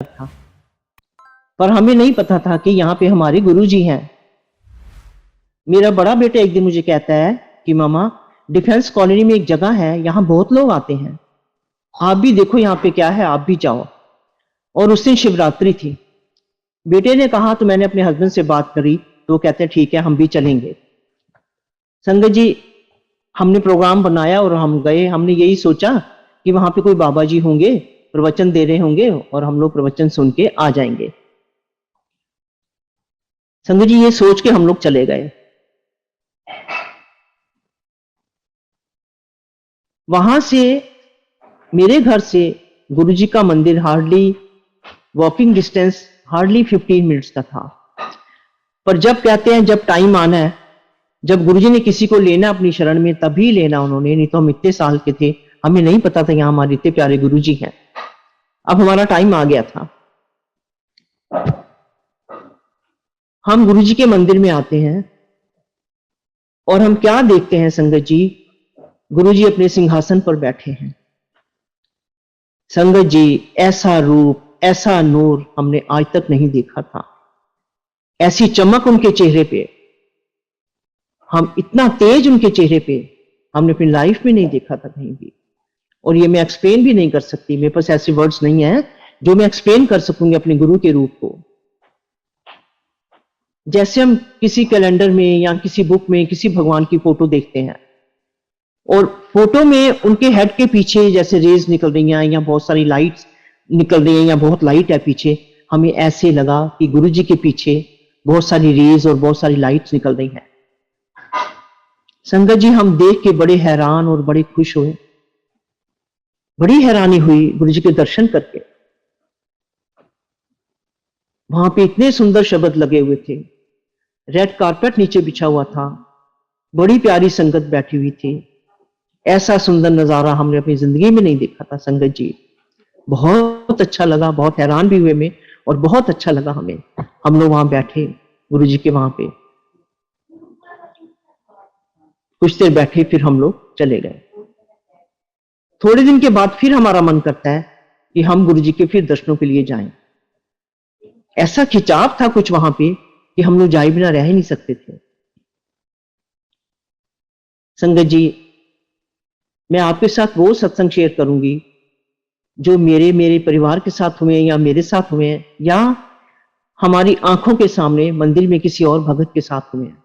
था, पर हमें नहीं पता था कि यहाँ पे हमारे गुरुजी हैं। मेरा बड़ा बेटा एक दिन मुझे कहता है कि मामा, डिफेंस कॉलोनी में एक जगह है, यहाँ बहुत लोग आते हैं, आप भी देखो यहाँ पे क्या है, आप भी जाओ। और उस दिन शिवरात्रि थी। बेटे ने कहा तो मैंने अपने हस्बैंड से बात करी, तो वो कहते हैं ठीक है, हम भी चलेंगे। संगत जी, हमने प्रोग्राम बनाया और हम गए। हमने यही सोचा कि वहां पे कोई बाबा जी होंगे, प्रवचन दे रहे होंगे और हम लोग प्रवचन सुन के आ जाएंगे। संगत जी, ये सोच के हम लोग चले गए। वहां से, मेरे घर से गुरु जी का मंदिर hardly walking distance, hardly 15 minutes का था। पर जब कहते हैं जब टाइम आना है, जब गुरुजी ने किसी को लेना अपनी शरण में, तभी लेना उन्होंने, नहीं तो हम इतने साल के थे, हमें नहीं पता था यहाँ हमारे इतने प्यारे गुरुजी हैं। अब हमारा टाइम आ गया था। हम गुरुजी के मंदिर में आते हैं और हम क्या देखते हैं संगत जी, गुरुजी अपने सिंहासन पर बैठे हैं। संगत जी, ऐसा रूप, ऐसा नूर हमने आज तक नहीं देखा था। ऐसी चमक उनके चेहरे पे, हम इतना तेज उनके चेहरे पे हमने अपनी लाइफ में नहीं देखा था कहीं भी। और ये मैं एक्सप्लेन भी नहीं कर सकती, मेरे पास ऐसे वर्ड्स नहीं है जो मैं एक्सप्लेन कर सकूंगी अपने गुरु के रूप को। जैसे हम किसी कैलेंडर में या किसी बुक में किसी भगवान की फोटो देखते हैं और फोटो में उनके हेड के पीछे जैसे रेज निकल रही हैं या बहुत सारी लाइट्स निकल रही हैं या बहुत लाइट है पीछे, हमें ऐसे लगा कि गुरु जी के पीछे बहुत सारी रेज और बहुत सारी लाइट्स निकल रही हैं। संगत जी, हम देख के बड़े हैरान और बड़े खुश हुए, बड़ी हैरानी हुई गुरु जी के दर्शन करके। वहां पे इतने सुंदर शब्द लगे हुए थे, रेड कारपेट नीचे बिछा हुआ था, बड़ी प्यारी संगत बैठी हुई थी। ऐसा सुंदर नजारा हमने अपनी जिंदगी में नहीं देखा था संगत जी। बहुत अच्छा लगा, बहुत हैरान भी हुए मैं, और बहुत अच्छा लगा हमें। हम लोग वहां बैठे गुरु जी के वहां पे, कुछ देर बैठे, फिर हम लोग चले गए। थोड़े दिन के बाद फिर हमारा मन करता है कि हम गुरु जी के फिर दर्शनों के लिए जाएं। ऐसा खिंचाव था कुछ वहां पे कि हम लोग जाए बिना रह ही नहीं सकते थे। संगत जी, मैं आपके साथ वो सत्संग शेयर करूंगी जो मेरे मेरे परिवार के साथ हुए या मेरे साथ हुए हैं या हमारी आंखों के सामने मंदिर में किसी और भगत के साथ हुए हैं।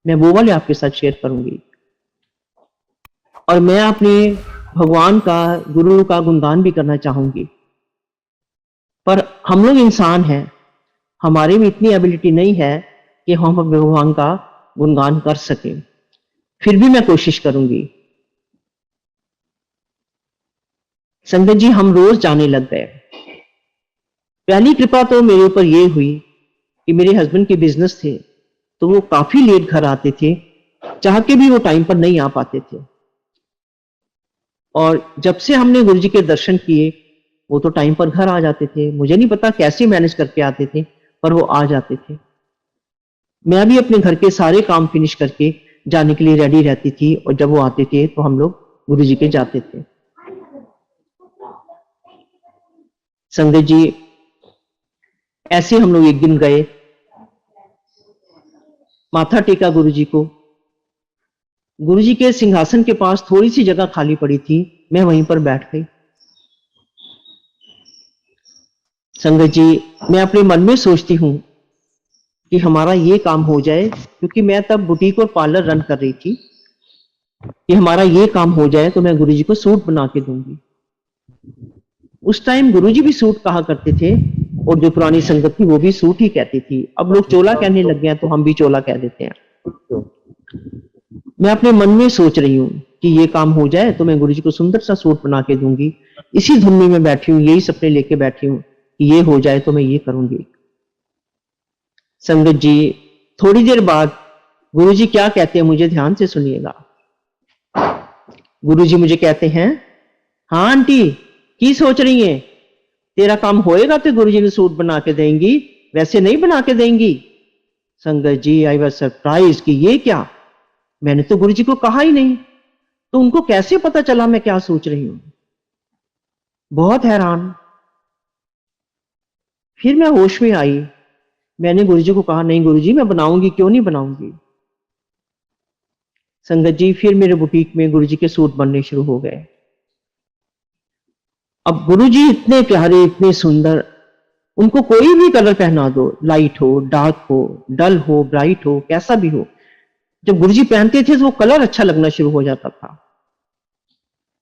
मैं वो वाले आपके साथ शेयर करूंगी। और मैं अपने भगवान का, गुरु का गुणगान भी करना चाहूंगी। पर हम लोग इंसान हैं, हमारे में इतनी एबिलिटी नहीं है कि हम भगवान का गुणगान कर सकें। फिर भी मैं कोशिश करूंगी। संगत जी, हम रोज जाने लग गए। पहली कृपा तो मेरे ऊपर ये हुई कि मेरे हस्बैंड के बिजनेस थे, तो वो काफी लेट घर आते थे, चाह के भी वो टाइम पर नहीं आ पाते थे। और जब से हमने गुरु जी के दर्शन किए, वो तो टाइम पर घर आ जाते थे। मुझे नहीं पता कैसे मैनेज करके आते थे, पर वो आ जाते थे। मैं भी अपने घर के सारे काम फिनिश करके जाने के लिए रेडी रहती थी, और जब वो आते थे तो हम लोग गुरु जी के जाते थे। संगत जी, ऐसे हम लोग एक दिन गए, माथा टेका गुरु जी को। गुरु जी के सिंहासन के पास थोड़ी सी जगह खाली पड़ी थी, मैं वहीं पर बैठ गई। संगत जी, मैं अपने मन में सोचती हूँ कि हमारा ये काम हो जाए, क्योंकि मैं तब बुटीक और पार्लर रन कर रही थी, कि हमारा ये काम हो जाए तो मैं गुरु जी को सूट बना के दूंगी। उस टाइम गुरु जी भी सूट कहा करते थे, और जो पुरानी संगत थी वो भी सूट ही कहती थी। अब लोग चोला कहने लग गए हैं, तो हम भी चोला कह देते हैं। मैं अपने मन में सोच रही हूँ कि ये काम हो जाए तो मैं गुरु जी को सुंदर सा सूट बना के दूंगी। इसी धुन में मैं बैठी हूँ, यही सपने लेके बैठी हूँ कि ये हो जाए तो मैं ये करूंगी। संगत जी, थोड़ी देर बाद गुरु जी क्या कहते हैं, मुझे ध्यान से सुनिएगा। गुरु जी मुझे कहते हैं, हाँ आंटी, की सोच रही है, तेरा काम होएगा तो गुरु जी ने सूट बना के देंगी, वैसे नहीं बना के देंगी। संगत जी, आई वाज सरप्राइज कि ये क्या, मैंने तो गुरु जी को कहा ही नहीं, तो उनको कैसे पता चला मैं क्या सोच रही हूं। बहुत हैरान। फिर मैं होश में आई। मैंने गुरुजी को कहा, नहीं गुरुजी मैं बनाऊंगी, क्यों नहीं बनाऊंगी। संगत जी, फिर मेरे बुटीक में गुरुजी के सूट बनने शुरू हो गए। अब गुरुजी इतने प्यारे, इतने सुंदर, उनको कोई भी कलर पहना दो, लाइट हो, डार्क हो, डल हो, ब्राइट हो, कैसा भी हो, जब गुरुजी पहनते थे तो वो कलर अच्छा लगना शुरू हो जाता था।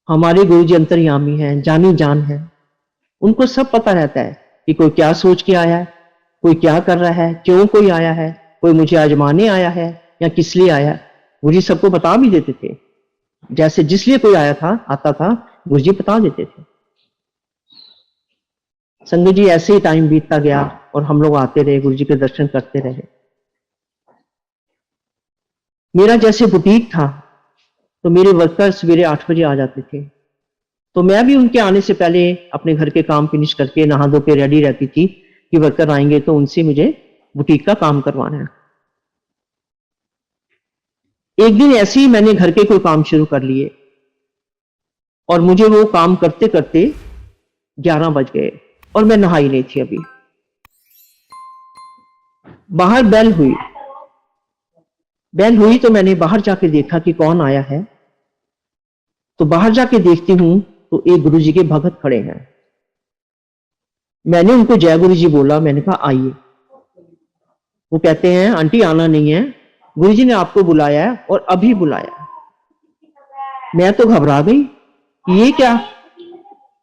हमारे गुरुजी अंतर्यामी हैं, जानी जान है, उनको सब पता रहता है कि कोई क्या सोच के आया है, कोई क्या कर रहा है, क्यों कोई आया है, कोई मुझे आजमाने आया है या किस लिए आया है। गुरुजी सबको बता भी देते थे, जैसे जिस लिए कोई आया था, आता था, गुरुजी बता देते थे। संगत जी, ऐसे ही टाइम बीतता गया और हम लोग आते रहे, गुरुजी के दर्शन करते रहे। मेरा जैसे बुटीक था तो मेरे वर्कर सवेरे 8 बजे आ जाते थे, तो मैं भी उनके आने से पहले अपने घर के काम फिनिश करके नहा धो के रेडी रहती थी कि वर्कर आएंगे तो उनसे मुझे बुटीक का काम करवाना है। एक दिन ऐसे ही मैंने घर के कोई काम शुरू कर लिए और मुझे वो काम करते करते 11 बज गए और मैं नहाई नहीं थी अभी। बाहर बेल हुई, बेल हुई तो मैंने बाहर जाके देखा कि कौन आया है। तो बाहर जाके देखती हूं तो एक गुरुजी के भगत खड़े हैं। मैंने उनको जय गुरु जी बोला, मैंने कहा आइए। वो कहते हैं आंटी आना नहीं है, गुरुजी ने आपको बुलाया है और अभी बुलाया है। मैं तो घबरा गई, ये क्या,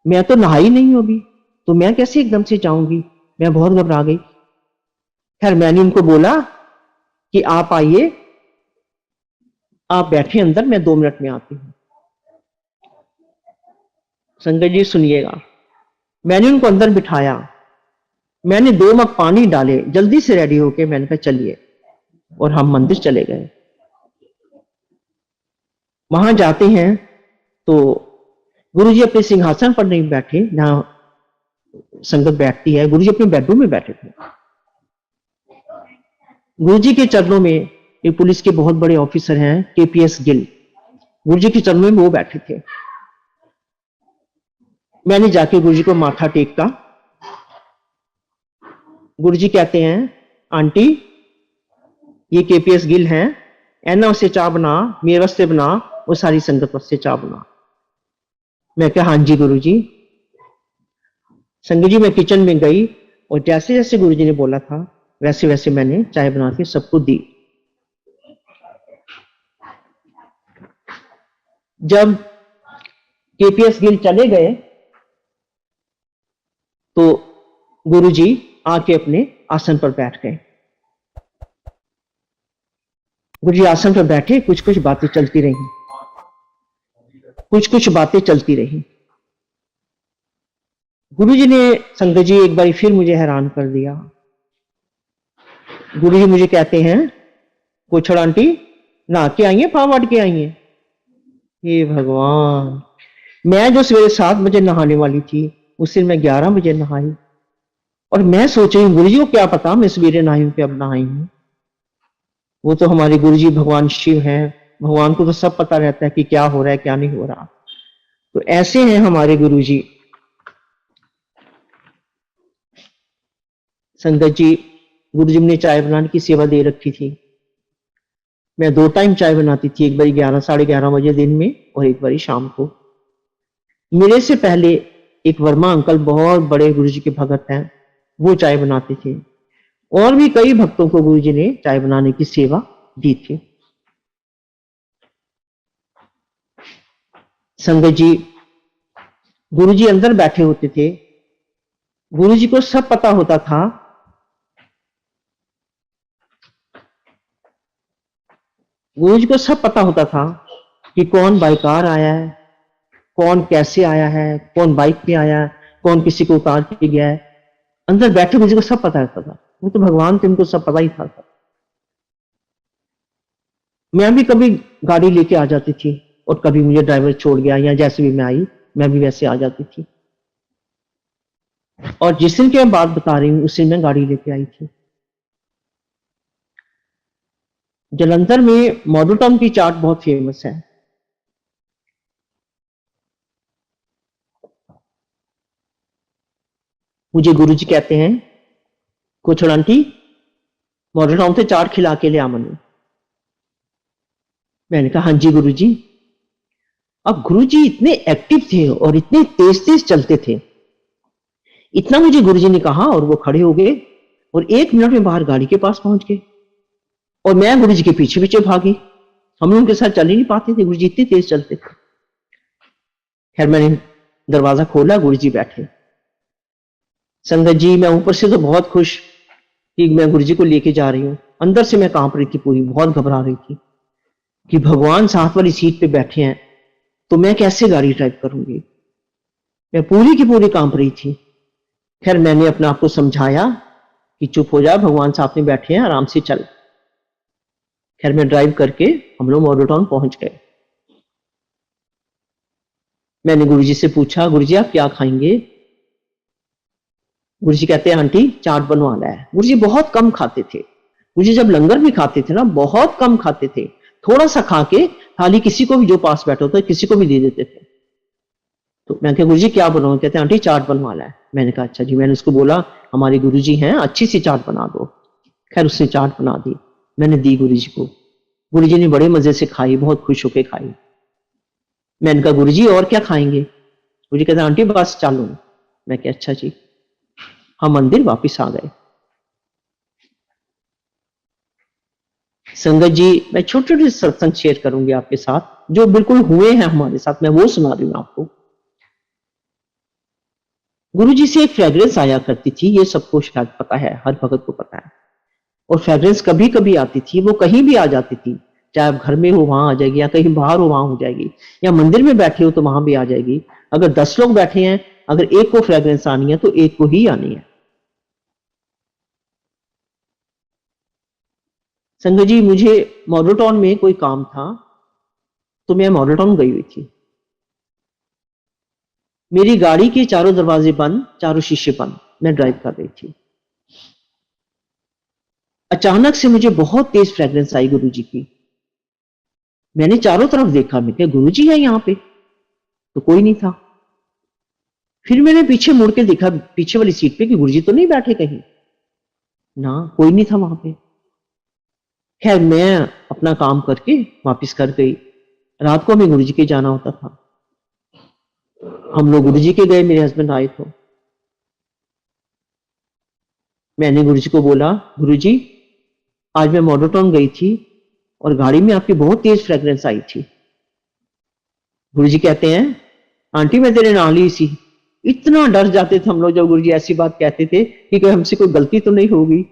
मैं तो नहाई नहीं हूं अभी, तो मैं कैसे एकदम से जाऊंगी। मैं बहुत घबरा गई। खैर मैंने उनको बोला कि आप आइए, आप बैठे अंदर, मैं 2 मिनट में आती हूं। संगत जी सुनिएगा, मैंने उनको अंदर बिठाया, मैंने 2 मग पानी डाले, जल्दी से रेडी होके मैंने कहा चलिए, और हम मंदिर चले गए। वहां जाते हैं तो गुरुजी अपने सिंहासन पर नहीं बैठे, जहां संगत बैठती है, गुरुजी अपने बेडरूम में बैठे थे। गुरुजी के चरणों में एक पुलिस के बहुत बड़े ऑफिसर हैं, केपीएस गिल, गुरुजी के चरणों में वो बैठे थे। मैंने जाके गुरुजी को माथा टेका। गुरुजी कहते हैं आंटी ये केपीएस गिल हैं, एना उससे चाह बना, मेरे वास्ते बना, वो सारी संगत वास्ते चाह बना। मैं कहा हाँ जी गुरुजी। संगत जी मैं किचन में गई और जैसे जैसे गुरुजी ने बोला था वैसे वैसे मैंने चाय बना के सबको दी। जब केपीएस गिल चले गए तो गुरुजी आके अपने आसन पर बैठ गए। गुरुजी आसन पर बैठे, कुछ कुछ बातें चलती रही, कुछ कुछ बातें चलती रही। गुरुजी ने संगत जी एक बार फिर मुझे हैरान कर दिया। गुरुजी मुझे कहते हैं कोछड़ आंटी नहा के आई है, फावड़ के आई है। हे भगवान, मैं जो सवेरे 7 बजे नहाने वाली थी उस दिन मैं 11 बजे नहाई, और मैं सोच रही हूँ गुरुजी को क्या पता मैं सवेरे नहाई हूं कि अब नहाई हूं। वो तो हमारे गुरुजी भगवान शिव हैं, भगवान को तो सब पता रहता है कि क्या हो रहा है क्या नहीं हो रहा। तो ऐसे हैं हमारे गुरुजी। संगत जी, गुरुजी ने चाय बनाने की सेवा दे रखी थी। मैं 2 टाइम चाय बनाती थी, एक बारी 11 साढ़े 11 बजे दिन में और एक बारी शाम को। मेरे से पहले एक वर्मा अंकल, बहुत बड़े गुरुजी के भगत हैं, वो चाय बनाते थे, और भी कई भक्तों को गुरुजी ने चाय बनाने की सेवा दी थी। संगत जी, गुरुजी अंदर बैठे होते थे, गुरुजी को सब पता होता था। गुरुजी को सब पता होता था कि कौन बाइकार आया है, कौन कैसे आया है, कौन बाइक पे आया है, कौन किसी को उतार के गया है। अंदर बैठे गुरुजी को सब पता रहता था। वो तो भगवान थे, उनको सब पता ही था। मैं भी कभी गाड़ी लेके आ जाती थी और कभी मुझे ड्राइवर छोड़ गया, या जैसे भी मैं आई मैं भी वैसे आ जाती थी। और जिस दिन की मैं बात बता रही हूँ उस दिन मैं गाड़ी लेके आई थी। जलंधर में मॉडल टाउन की चाट बहुत फेमस है। मुझे गुरुजी कहते हैं कुछ आंटी मॉडल टाउन से चाट खिला के ले आ मनु। मैंने कहा हाँ जी गुरुजी। अब गुरुजी इतने एक्टिव थे और इतने तेज तेज चलते थे, इतना मुझे गुरुजी ने कहा और वो खड़े हो गए और 1 मिनट में बाहर गाड़ी के पास पहुंच गए और मैं गुरुजी के पीछे पीछे भागी। हम लोग उनके साथ चल ही नहीं पाते थे, गुरुजी इतने तेज चलते थे। खैर मैंने दरवाजा खोला, गुरुजी बैठे। संगत जी मैं ऊपर से तो बहुत खुश कि मैं गुरुजी को लेके जा रही हूँ, अंदर से मैं कांप रही थी, पूरी बहुत घबरा रही थी कि भगवान साथ वाली सीट पे बैठे हैं तो मैं कैसे गाड़ी ड्राइव करूंगी। मैं पूरी की पूरी कांप रही थी। खैर मैंने अपने आप को समझाया कि चुप हो जा, भगवान साथ में बैठे हैं, आराम से चल। खैर मैं ड्राइव करके हम लोग मॉडल टाउन पहुंच गए। मैंने गुरुजी से पूछा गुरुजी आप क्या खाएंगे। गुरुजी कहते हैं आंटी चाट बनवाना है। गुरुजी बहुत कम खाते थे, गुरुजी जब लंगर भी खाते थे ना बहुत कम खाते थे, थोड़ा सा खा के थाली किसी को भी जो पास बैठा होता है किसी को भी दे देते थे। तो मैं कहा गुरुजी क्या बनवाऊं। कहते हैं आंटी चाट बनवाना है। मैंने कहा अच्छा जी। मैंने उसको बोला हमारे गुरुजी हैं, अच्छी सी चाट बना दो। खैर उसने चाट बना दी, मैंने दी गुरुजी को। गुरुजी ने बड़े मजे से खाई, बहुत खुश होकर खाई। मैंने कहा गुरुजी और क्या खाएंगे। गुरुजी कहते आंटी बस चालू। मैं कहा अच्छा जी। हम मंदिर वापस आ गए। संगत जी मैं छोटे छोटे सत्संग शेयर करूंगी आपके साथ जो बिल्कुल हुए हैं हमारे साथ, मैं वो सुना रही हूं आपको। गुरुजी से एक फ्रेग्रेंस आया करती थी, ये सबको शायद पता है, हर भगत को पता है। और फ्रेग्रेंस कभी कभी आती थी, वो कहीं भी आ जाती थी, चाहे आप घर में हो वहां आ जाएगी, या कहीं बाहर हो वहां हो जाएगी, या मंदिर में बैठे हो तो वहां भी आ जाएगी। अगर 10 लोग बैठे हैं, अगर एक को फ्रेग्रेंस आनी है तो एक को ही आनी है। संगत जी मुझे मॉडल टाउन में कोई काम था तो मैं मॉडल टाउन गई हुई थी। मेरी गाड़ी के चारों दरवाजे बंद, चारों शीशे बंद, मैं ड्राइव कर रही थी। अचानक से मुझे बहुत तेज फ्रेग्रेंस आई गुरुजी की। मैंने चारों तरफ देखा, मैं क्या गुरुजी है यहाँ पे, तो कोई नहीं था। फिर मैंने पीछे मुड़ के देखा पीछे वाली सीट पे कि गुरुजी तो नहीं बैठे कहीं, ना कोई नहीं था वहां पे। खैर मैं अपना काम करके वापस कर गई। रात को हमें गुरुजी के जाना होता था। हम लोग गुरुजी के गए, मेरे हस्बैंड आए तो मैंने गुरुजी को बोला गुरुजी आज मैं मॉडल टाउन गई थी और गाड़ी में आपकी बहुत तेज फ्रेग्रेंस आई थी। गुरुजी कहते हैं आंटी मैं तेरे नाल ही सी। इतना डर जाते थे हम लोग जब गुरुजी ऐसी बात कहते थे कि कोई हमसे कोई गलती तो नहीं होगी।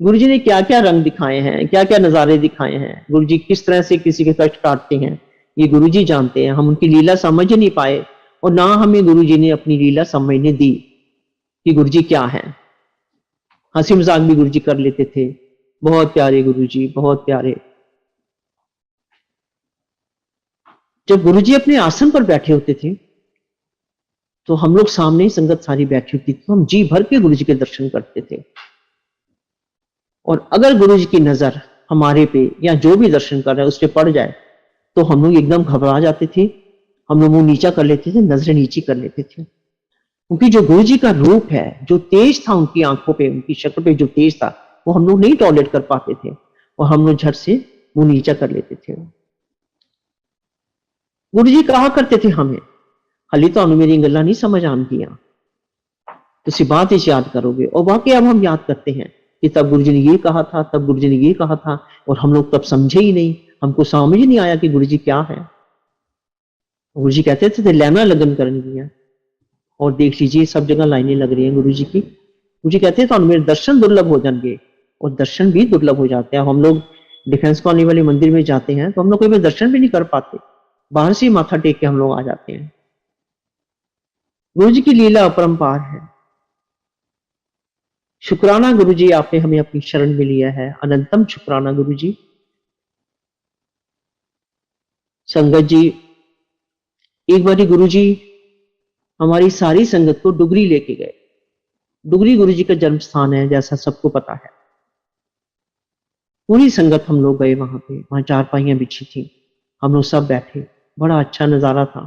गुरुजी ने क्या क्या रंग दिखाए हैं, क्या क्या नजारे दिखाए हैं, गुरुजी किस तरह से किसी के कष्ट काटते हैं, ये गुरुजी जानते हैं। हम उनकी लीला समझ नहीं पाए और ना हमें गुरुजी ने अपनी लीला समझने दी कि गुरुजी क्या है। हंसी मजाक भी गुरुजी कर लेते थे। बहुत प्यारे गुरुजी, बहुत प्यारे। जब गुरुजी अपने आसन पर बैठे होते थे तो हम लोग सामने ही संगत सारी बैठी होती थी, तो हम जी भर के गुरुजी के दर्शन करते थे। और अगर गुरुजी की नजर हमारे पे या जो भी दर्शन कर रहा है उस पर पड़ जाए तो हम लोग एकदम घबरा जाते थे। हम लोग मुंह नीचा कर लेते थे, नजरें नीची कर लेते थे, क्योंकि जो गुरुजी का रूप है, जो तेज था उनकी आंखों पे, उनकी शक्ल पे जो तेज था, वो हम लोग नहीं टॉलरेट कर पाते थे और हम लोग झट से मुंह नीचा कर लेते थे। गुरुजी कहा करते थे हमें हाली तो मेरी गल्लां नहीं समझ आंदियां, तुसी बात ही याद करोगे। और वाकई अब हम याद करते हैं कि तब गुरुजी ने ये कहा था, तब गुरुजी ने ये कहा था, और हम लोग तब समझे ही नहीं, हमको समझ ही नहीं आया कि गुरुजी क्या है। गुरुजी कहते थे लाइना लगन करनी है, और देख लीजिए सब जगह लाइनें लग रही हैं गुरुजी की। गुरुजी कहते हैं तो मेरे दर्शन दुर्लभ हो जाएंगे, और दर्शन भी दुर्लभ हो जाते हैं। हम लोग डिफेंस कॉलोनी वाले मंदिर में जाते हैं तो हम लोग कोई दर्शन भी नहीं कर पाते, बाहर से ही माथा टेक के हम लोग आ जाते हैं। गुरुजी की लीला अपरंपार है। शुक्राना गुरुजी, आपने हमें अपनी शरण में लिया है, अनंतम शुक्राना गुरुजी। संगत जी एक बारी गुरुजी हमारी सारी संगत को डुगरी लेके गए। डुगरी गुरुजी का जन्म स्थान है, जैसा सबको पता है। पूरी संगत हम लोग गए वहां पे, वहां चारपाइयां बिछी थी, हम लोग सब बैठे, बड़ा अच्छा नजारा था,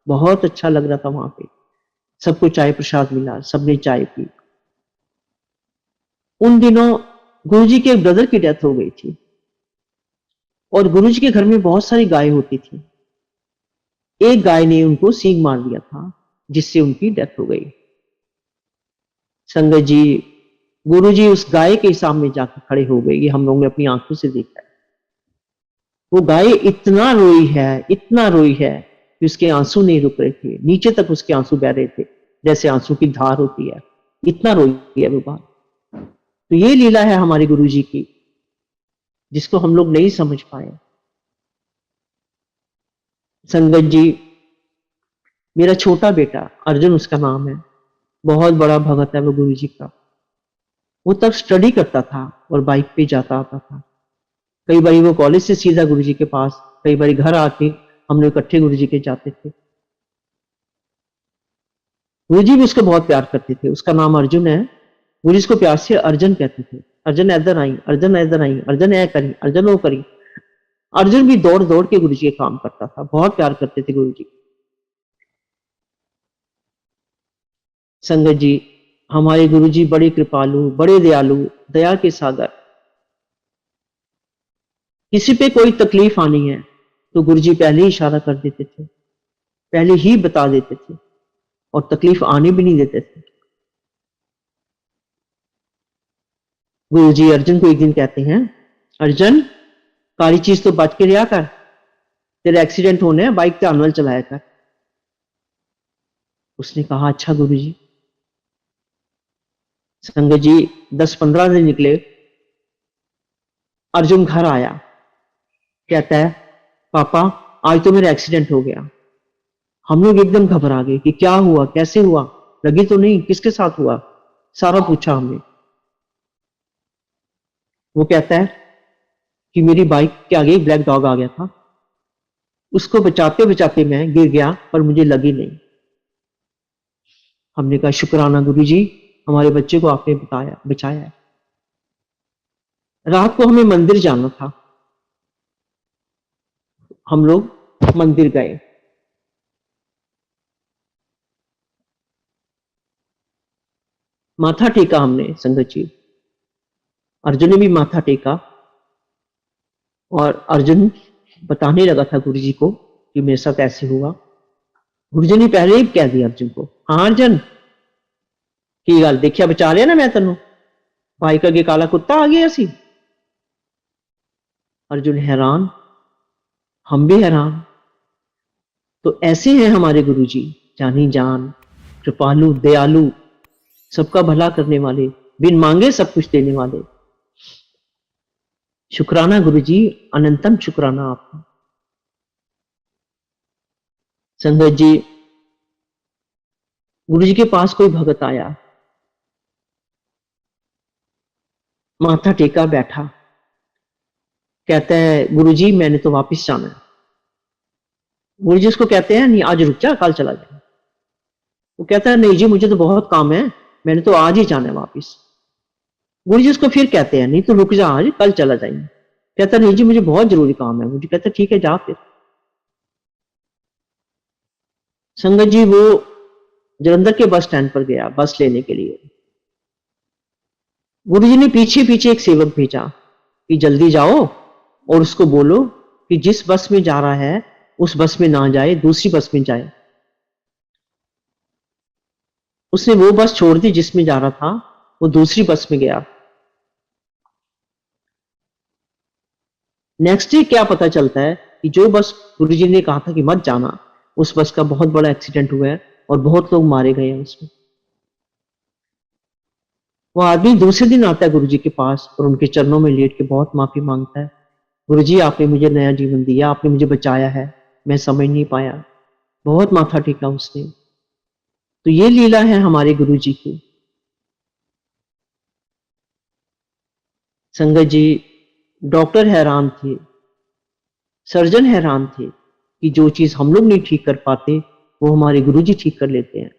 बहुत अच्छा लग रहा था वहां पे। सबको चाय प्रसाद मिला, सबने चाय पी। उन दिनों गुरुजी के ब्रदर की डेथ हो गई थी और गुरुजी के घर में बहुत सारी गाय होती थी। एक गाय ने उनको सींग मार दिया था, जिससे उनकी डेथ हो गई। संगत जी, गुरुजी उस गाय के सामने जाकर खड़े हो गए। ये हम लोगों ने अपनी आंखों से देखा है। वो गाय इतना रोई है, इतना रोई है कि उसके आंसू नहीं रुक रहे थे, नीचे तक उसके आंसू बह रहे थे, जैसे आंसू की धार होती है। इतना रोई है वो गाय। तो ये लीला है हमारे गुरुजी की, जिसको हम लोग नहीं समझ पाए। संगत जी, मेरा छोटा बेटा अर्जुन उसका नाम है, बहुत बड़ा भगत है वो गुरुजी का। वो तब स्टडी करता था और बाइक पे जाता आता था। कई बार वो कॉलेज से सीधा गुरुजी के पास, कई बार घर आके हम लोग इकट्ठे गुरुजी के जाते थे। गुरुजी भी उसको बहुत प्यार करते थे। उसका नाम अर्जुन है। गुरुजी उसको प्यार से अर्जुन कहते थे। अर्जुन इधर आई, अर्जुन इधर आई, अर्जुन ऐ करी, अर्जुन वो करी। अर्जुन भी दौड़ दौड़ के गुरुजी के काम करता था। बहुत प्यार करते थे गुरुजी। संगत जी, हमारे गुरुजी बड़े कृपालु, बड़े दयालु, दया के सागर। किसी पे कोई तकलीफ आनी है तो गुरुजी पहले ही इशारा कर देते थे, पहले ही बता देते थे और तकलीफ आने भी नहीं देते थे। गुरुजी अर्जुन को एक दिन कहते हैं, अर्जुन, काली चीज तो बच के रिहा कर, तेरे एक्सीडेंट होने हैं, बाइक ध्यान नाल चलाया कर। उसने कहा, अच्छा गुरुजी। संगत जी, 10-15 दिन निकले। अर्जुन घर आया, कहता है, पापा आज तो मेरा एक्सीडेंट हो गया। हम लोग एकदम घबरा गए कि क्या हुआ, कैसे हुआ, लगी तो नहीं, किसके साथ हुआ, सारा पूछा हमने। वो कहता है कि मेरी बाइक के आगे ब्लैक डॉग आ गया था, उसको बचाते बचाते मैं गिर गया पर मुझे लगी नहीं। हमने कहा, शुक्राना गुरुजी, हमारे बच्चे को आपने बताया, बचाया। रात को हमें मंदिर जाना था। हम लोग मंदिर गए। माथा टेका हमने। संगत जी, अर्जुन ने भी माथा टेका और अर्जुन बताने लगा था गुरुजी को कि मेरे साथ ऐसे हुआ। गुरुजी ने पहले ही कह दिया अर्जुन को, हाँ अर्जुन की गल देखिया, बचा लिया ना मैं तेन, बाइक अगे काला कुत्ता आ गया सी। अर्जुन हैरान, हम भी हैरान। तो ऐसे हैं हमारे गुरुजी, जानी जान, कृपालु, दयालु, सबका भला करने वाले, बिन मांगे सब कुछ देने वाले। शुक्राना गुरुजी, अनंतम शुक्राना आपका। संगत जी, गुरुजी के पास कोई भगत आया, माथा टेका बैठा, कहता है, गुरुजी मैंने तो वापस जाना है। गुरुजी उसको कहते हैं, नहीं आज रुक जा, कल चला जाए। वो कहता है, नहीं जी मुझे तो बहुत काम है, मैंने तो आज ही जाना है वापस। गुरुजी उसको फिर कहते हैं, नहीं तो रुक जा, आज कल चला जाएंगे। कहता नहीं जी मुझे बहुत जरूरी काम है। मुझे कहता ठीक है जा फिर। संगत जी, वो जलंधर के बस स्टैंड पर गया बस लेने के लिए। गुरुजी ने पीछे पीछे एक सेवक भेजा कि जल्दी जाओ और उसको बोलो कि जिस बस में जा रहा है उस बस में ना जाए, दूसरी बस में जाए। उसने वो बस छोड़ दी जिसमें जा रहा था, वो दूसरी बस में गया। नेक्स्ट डे क्या पता चलता है कि जो बस गुरुजी ने कहा था कि मत जाना, उस बस का बहुत बड़ा एक्सीडेंट हुआ है और बहुत लोग मारे गए हैं उसमें। वो आदमी दूसरे दिन आता है गुरुजी के पास और उनके चरणों में लेट के बहुत माफी मांगता है, गुरुजी आपने मुझे नया जीवन दिया, आपने मुझे बचाया है, मैं समझ नहीं पाया। बहुत माथा टेका उसने। तो ये लीला है हमारे गुरुजी की। संगत जी, डॉक्टर हैरान थे, सर्जन हैरान थे कि जो चीज हम लोग नहीं ठीक कर पाते वो हमारे गुरुजी ठीक कर लेते हैं।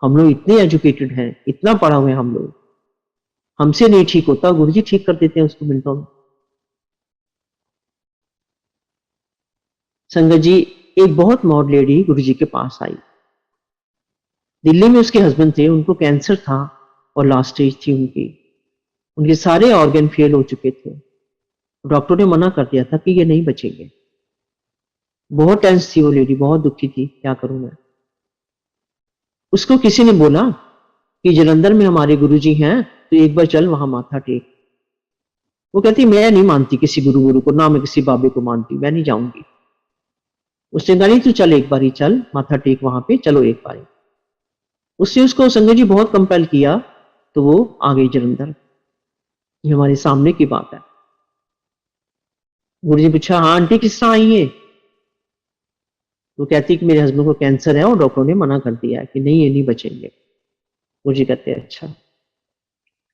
हम लोग इतने एजुकेटेड हैं, इतना पढ़ा हुए हैं हम लोग, हमसे नहीं ठीक होता, गुरुजी ठीक कर देते हैं उसको मिनटों में। संगत जी, एक बहुत मॉड लेडी गुरुजी के पास आई। दिल्ली में उसके हस्बैंड थे, उनको कैंसर था और लास्ट स्टेज थी उनकी। उनके सारे ऑर्गन फेल हो चुके थे। डॉक्टर ने मना कर दिया था कि ये नहीं बचेंगे। बहुत टेंस थी वो लेडी, बहुत दुखी थी, क्या करूं मैं। उसको किसी ने बोला कि जलंधर में हमारे गुरुजी हैं, तो एक बार चल वहां माथा टेक। वो कहती मैं नहीं मानती किसी गुरु को, ना मैं किसी बाबे को मानती, मैं नहीं जाऊंगी। उसने कहा नहीं तू चल, एक बारी चल माथा टेक वहां पे, चलो एक बारी। उससे उसको संगत जी बहुत कंपेल किया, तो वो आ गई जलंधर। ये हमारे सामने की बात है। गुरु जी पूछा हाँ आंटी किस तरह आई है? वो कहती कि मेरे हस्बैंड को कैंसर है और डॉक्टरों ने मना कर दिया है कि नहीं ये नहीं बचेंगे। गुरु जी कहते हैं अच्छा।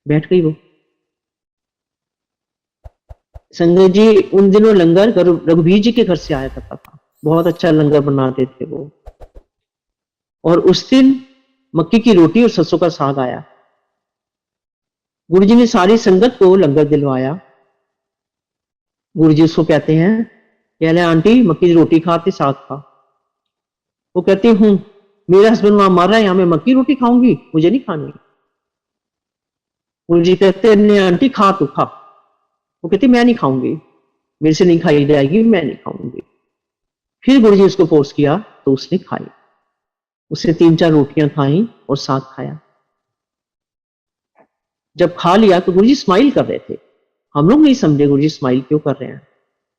बैठ गई वो। संगत जी उन दिनों लंगर रघुवीर जी के घर से आया करता था, बहुत अच्छा लंगर बनाते थे वो। और उस दिन मक्की की रोटी और सरसों का साग आया। गुरु जी ने सारी संगत को लंगर दिलवाया। गुरु जी उसको कहते हैं कह ले आंटी मक्की की रोटी खाते साग खा। वो कहती हूँ मेरा हस्बैंड वहां मर रहा है, यहां मैं मक्की रोटी खाऊंगी, मुझे नहीं खानी। गुरु जी कहते नहीं आंटी खा तू खा। वो कहती मैं नहीं खाऊंगी, मेरे से नहीं खाई जाएगी, मैं नहीं खाऊंगी। फिर गुरु जी उसको फोर्स किया तो उसने खाई। उसने 3-4 रोटियां खाई और साग खाया। जब खा लिया तो गुरु जी स्माइल कर रहे थे। हम लोग नहीं समझे गुरु जी स्माइल क्यों कर रहे हैं।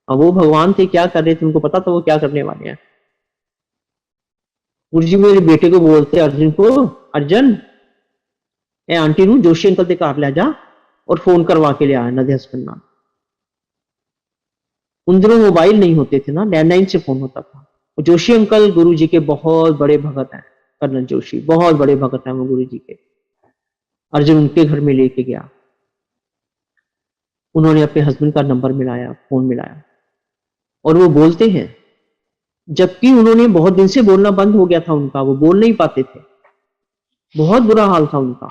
अब वो भगवान थे, क्या कर रहे थे उनको पता था वो क्या करने वाले हैं। गुरु जी मेरे बेटे को बोलते अर्जुन को, अर्जुन ए आंटी नु जोशी अंकल के घर ले जा और फोन करवा के ले आया ना हस्बैंड ना। उन दिनों मोबाइल नहीं होते थे ना, लैंडलाइन से फोन होता था। और जोशी अंकल गुरु जी के बहुत बड़े भगत हैं, कर्नल जोशी बहुत बड़े भगत हैं वो गुरु जी के। अर्जुन उनके घर में लेके गया। उन्होंने अपने हस्बैंड का नंबर मिलाया, फोन मिलाया, और वो बोलते हैं, जबकि उन्होंने बहुत दिन से बोलना बंद हो गया था उनका, वो बोल नहीं पाते थे, बहुत बुरा हाल था उनका।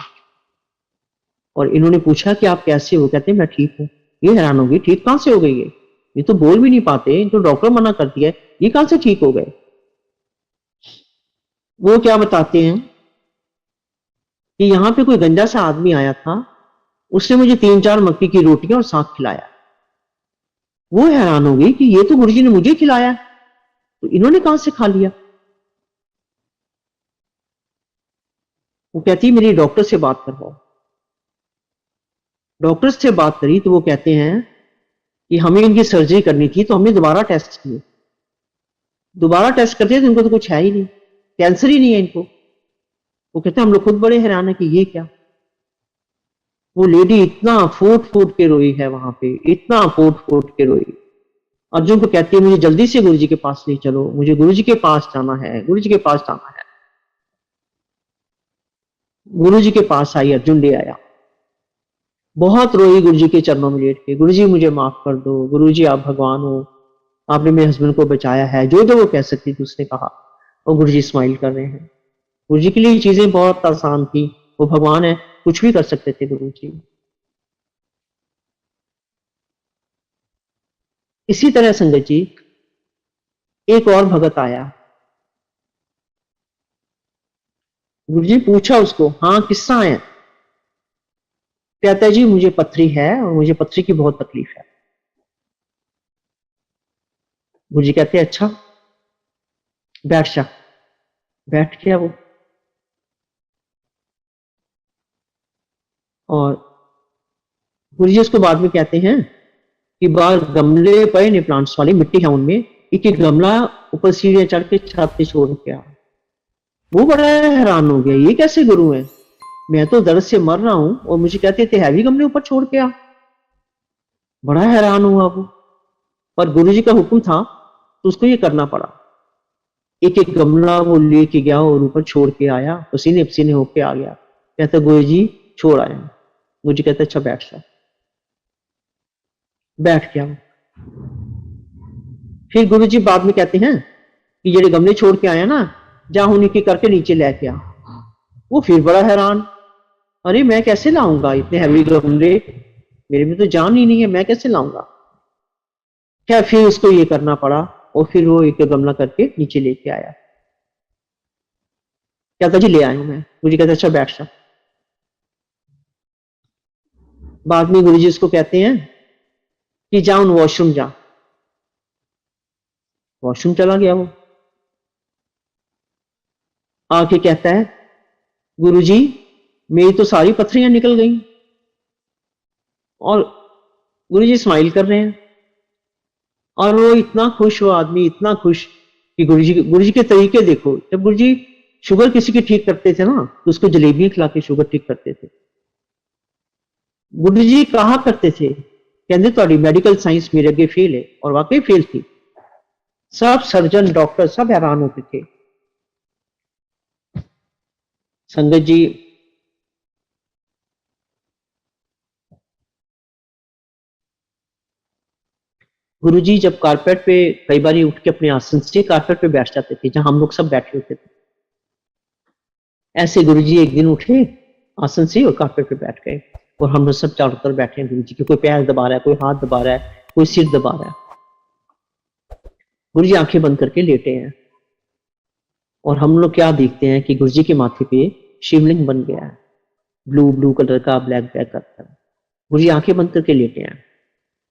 और इन्होंने पूछा कि आप कैसे हो? कहते मैं ठीक हूं। ये हैरान होगी ठीक कहां से हो गई ये तो बोल भी नहीं पाते, तो डॉक्टर मना कर दिया, ये कहां से ठीक हो गए? वो क्या बताते हैं कि यहां पे कोई गंजा सा आदमी आया था, उसने मुझे 3-4 मक्की की रोटियां और साग खिलाया। वो हैरान हो गई कि ये तो गुरुजी ने मुझे खिलाया, तो इन्होंने कहां से खा लिया। वो कहती मेरी डॉक्टर से बात करवाओ। डॉक्टर से बात करी तो वो कहते हैं कि हमें इनकी सर्जरी करनी थी, तो हमने दोबारा टेस्ट किए। दोबारा टेस्ट करते हैं तो इनको तो कुछ है ही नहीं, कैंसर ही नहीं है इनको। वो कहते हैं हम लोग खुद बड़े हैरान है कि ये क्या। वो लेडी इतना फूट फूट के रोई है वहां पे, इतना फूट फूट के रोई। अर्जुन को कहती है मुझे जल्दी से गुरुजी के पास ले चलो, मुझे गुरुजी के पास जाना है, गुरुजी के पास जाना है। गुरुजी के पास आई, अर्जुन ले आया। बहुत रोई गुरुजी के चरणों में लेट के, गुरुजी मुझे माफ कर दो, गुरुजी आप भगवान हो, आपने मेरे हस्बैंड को बचाया है, जो जो वो कह सकती थी उसने कहा। और गुरुजी स्माइल कर रहे हैं। गुरुजी के लिए चीजें बहुत आसान थी, वो भगवान है, कुछ भी कर सकते थे गुरुजी। इसी तरह संगत जी एक और भगत आया। गुरुजी पूछा उसको हाँ किस्सा है? कहता है जी मुझे पथरी है और मुझे पथरी की बहुत तकलीफ है। गुरुजी कहते हैं अच्छा बैठ जा। बैठ गया वो। और गुरुजी उसको बाद में कहते हैं कि बाहर गमले पड़े ने, प्लांट्स वाले मिट्टी है उनमें, एक एक गमला ऊपर सीढ़ियां चढ़ के छत पे छोड़ के आ। वो बड़ा हैरान हो गया, ये कैसे गुरु है, मैं तो दर्द से मर रहा हूं और मुझे कहते थे हैवी गमले ऊपर छोड़ के आ। बड़ा हैरान हुआ वो, पर गुरुजी का हुक्म था तो उसको ये करना पड़ा। एक एक गमला वो लेके गया और ऊपर छोड़ के आया, पसीने पसीने होके आ गया। कहता गुरु जी छोड़ आया। गुरु जी कहते अच्छा बैठ जा। बैठ गया। फिर गुरु जी बाद में कहते हैं कि जेडे गमले छोड़ के आया ना, जा उन्हीं की करके नीचे लेके आ। वो फिर बड़ा हैरान, अरे मैं कैसे लाऊंगा इतने हैवी गमले, मेरे में तो जान ही नहीं है, मैं कैसे लाऊंगा। क्या फिर उसको ये करना पड़ा और फिर वो एक गमला करके नीचे लेके आया। कहता जी ले आया हूं मैं। मुझे कहता अच्छा बैठ जा। बाद में गुरुजी उसको कहते हैं कि जा उन वॉशरूम जा। वॉशरूम चला गया वो, आके कहता है गुरुजी मेरी तो सारी पथरियां निकल गई। और गुरुजी स्माइल कर रहे हैं और वो इतना खुश, वो आदमी इतना खुश कि गुरुजी के तरीके देखो। जब गुरुजी शुगर किसी की ठीक करते थे ना तो उसको जलेबियां खिला के शुगर ठीक करते थे। गुरुजी कहा करते थे कहते ਤੁਹਾਡੀ मेडिकल साइंस मेरे अगे फेल है, और वाकई फेल थी। सब सर्जन डॉक्टर सब हैरान होते थे। संगत जी गुरुजी जब कारपेट पे कई बार उठ के अपने आसन से कारपेट पे बैठ जाते थे जहां हम लोग सब बैठे होते थे। ऐसे गुरुजी एक दिन उठे आसन से और कारपेट पे बैठ गए और हम लोग सब चारों तरफ बैठे हैं गुरुजी के। कोई पैर दबा रहा है, कोई हाथ दबा रहा है, कोई सिर दबा रहा है। गुरुजी आंखें बंद करके लेटे हैं और हम लोग क्या देखते हैं कि गुरुजी के माथे पे शिवलिंग बन गया है, ब्लू ब्लू कलर का, ब्लैक ब्लैक करता है। गुरुजी आंखें बंद करके लेटे हैं